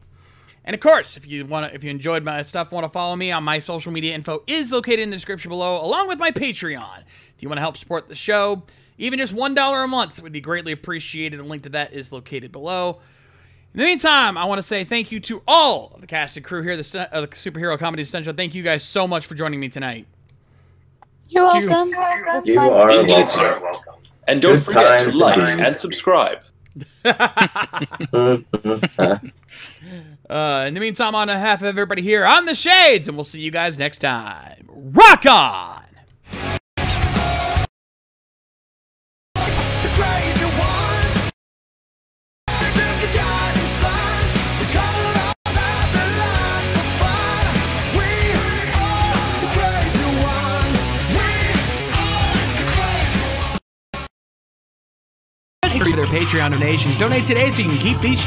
And of course, if you enjoyed my stuff, want to follow me on my social media info is located in the description below, along with my Patreon. If you want to help support the show, even just $1 a month would be greatly appreciated. A link to that is located below. In the meantime, I want to say thank you to all of the cast and crew here, the Superhero Comedy Stunt Show. Thank you guys so much for joining me tonight. You're welcome. You are Indeed, sir. And don't forget to like and subscribe. In the meantime, on behalf of everybody here, I'm the Shades, and we'll see you guys next time. Rock on! For their Patreon donations. Donate today so you can keep these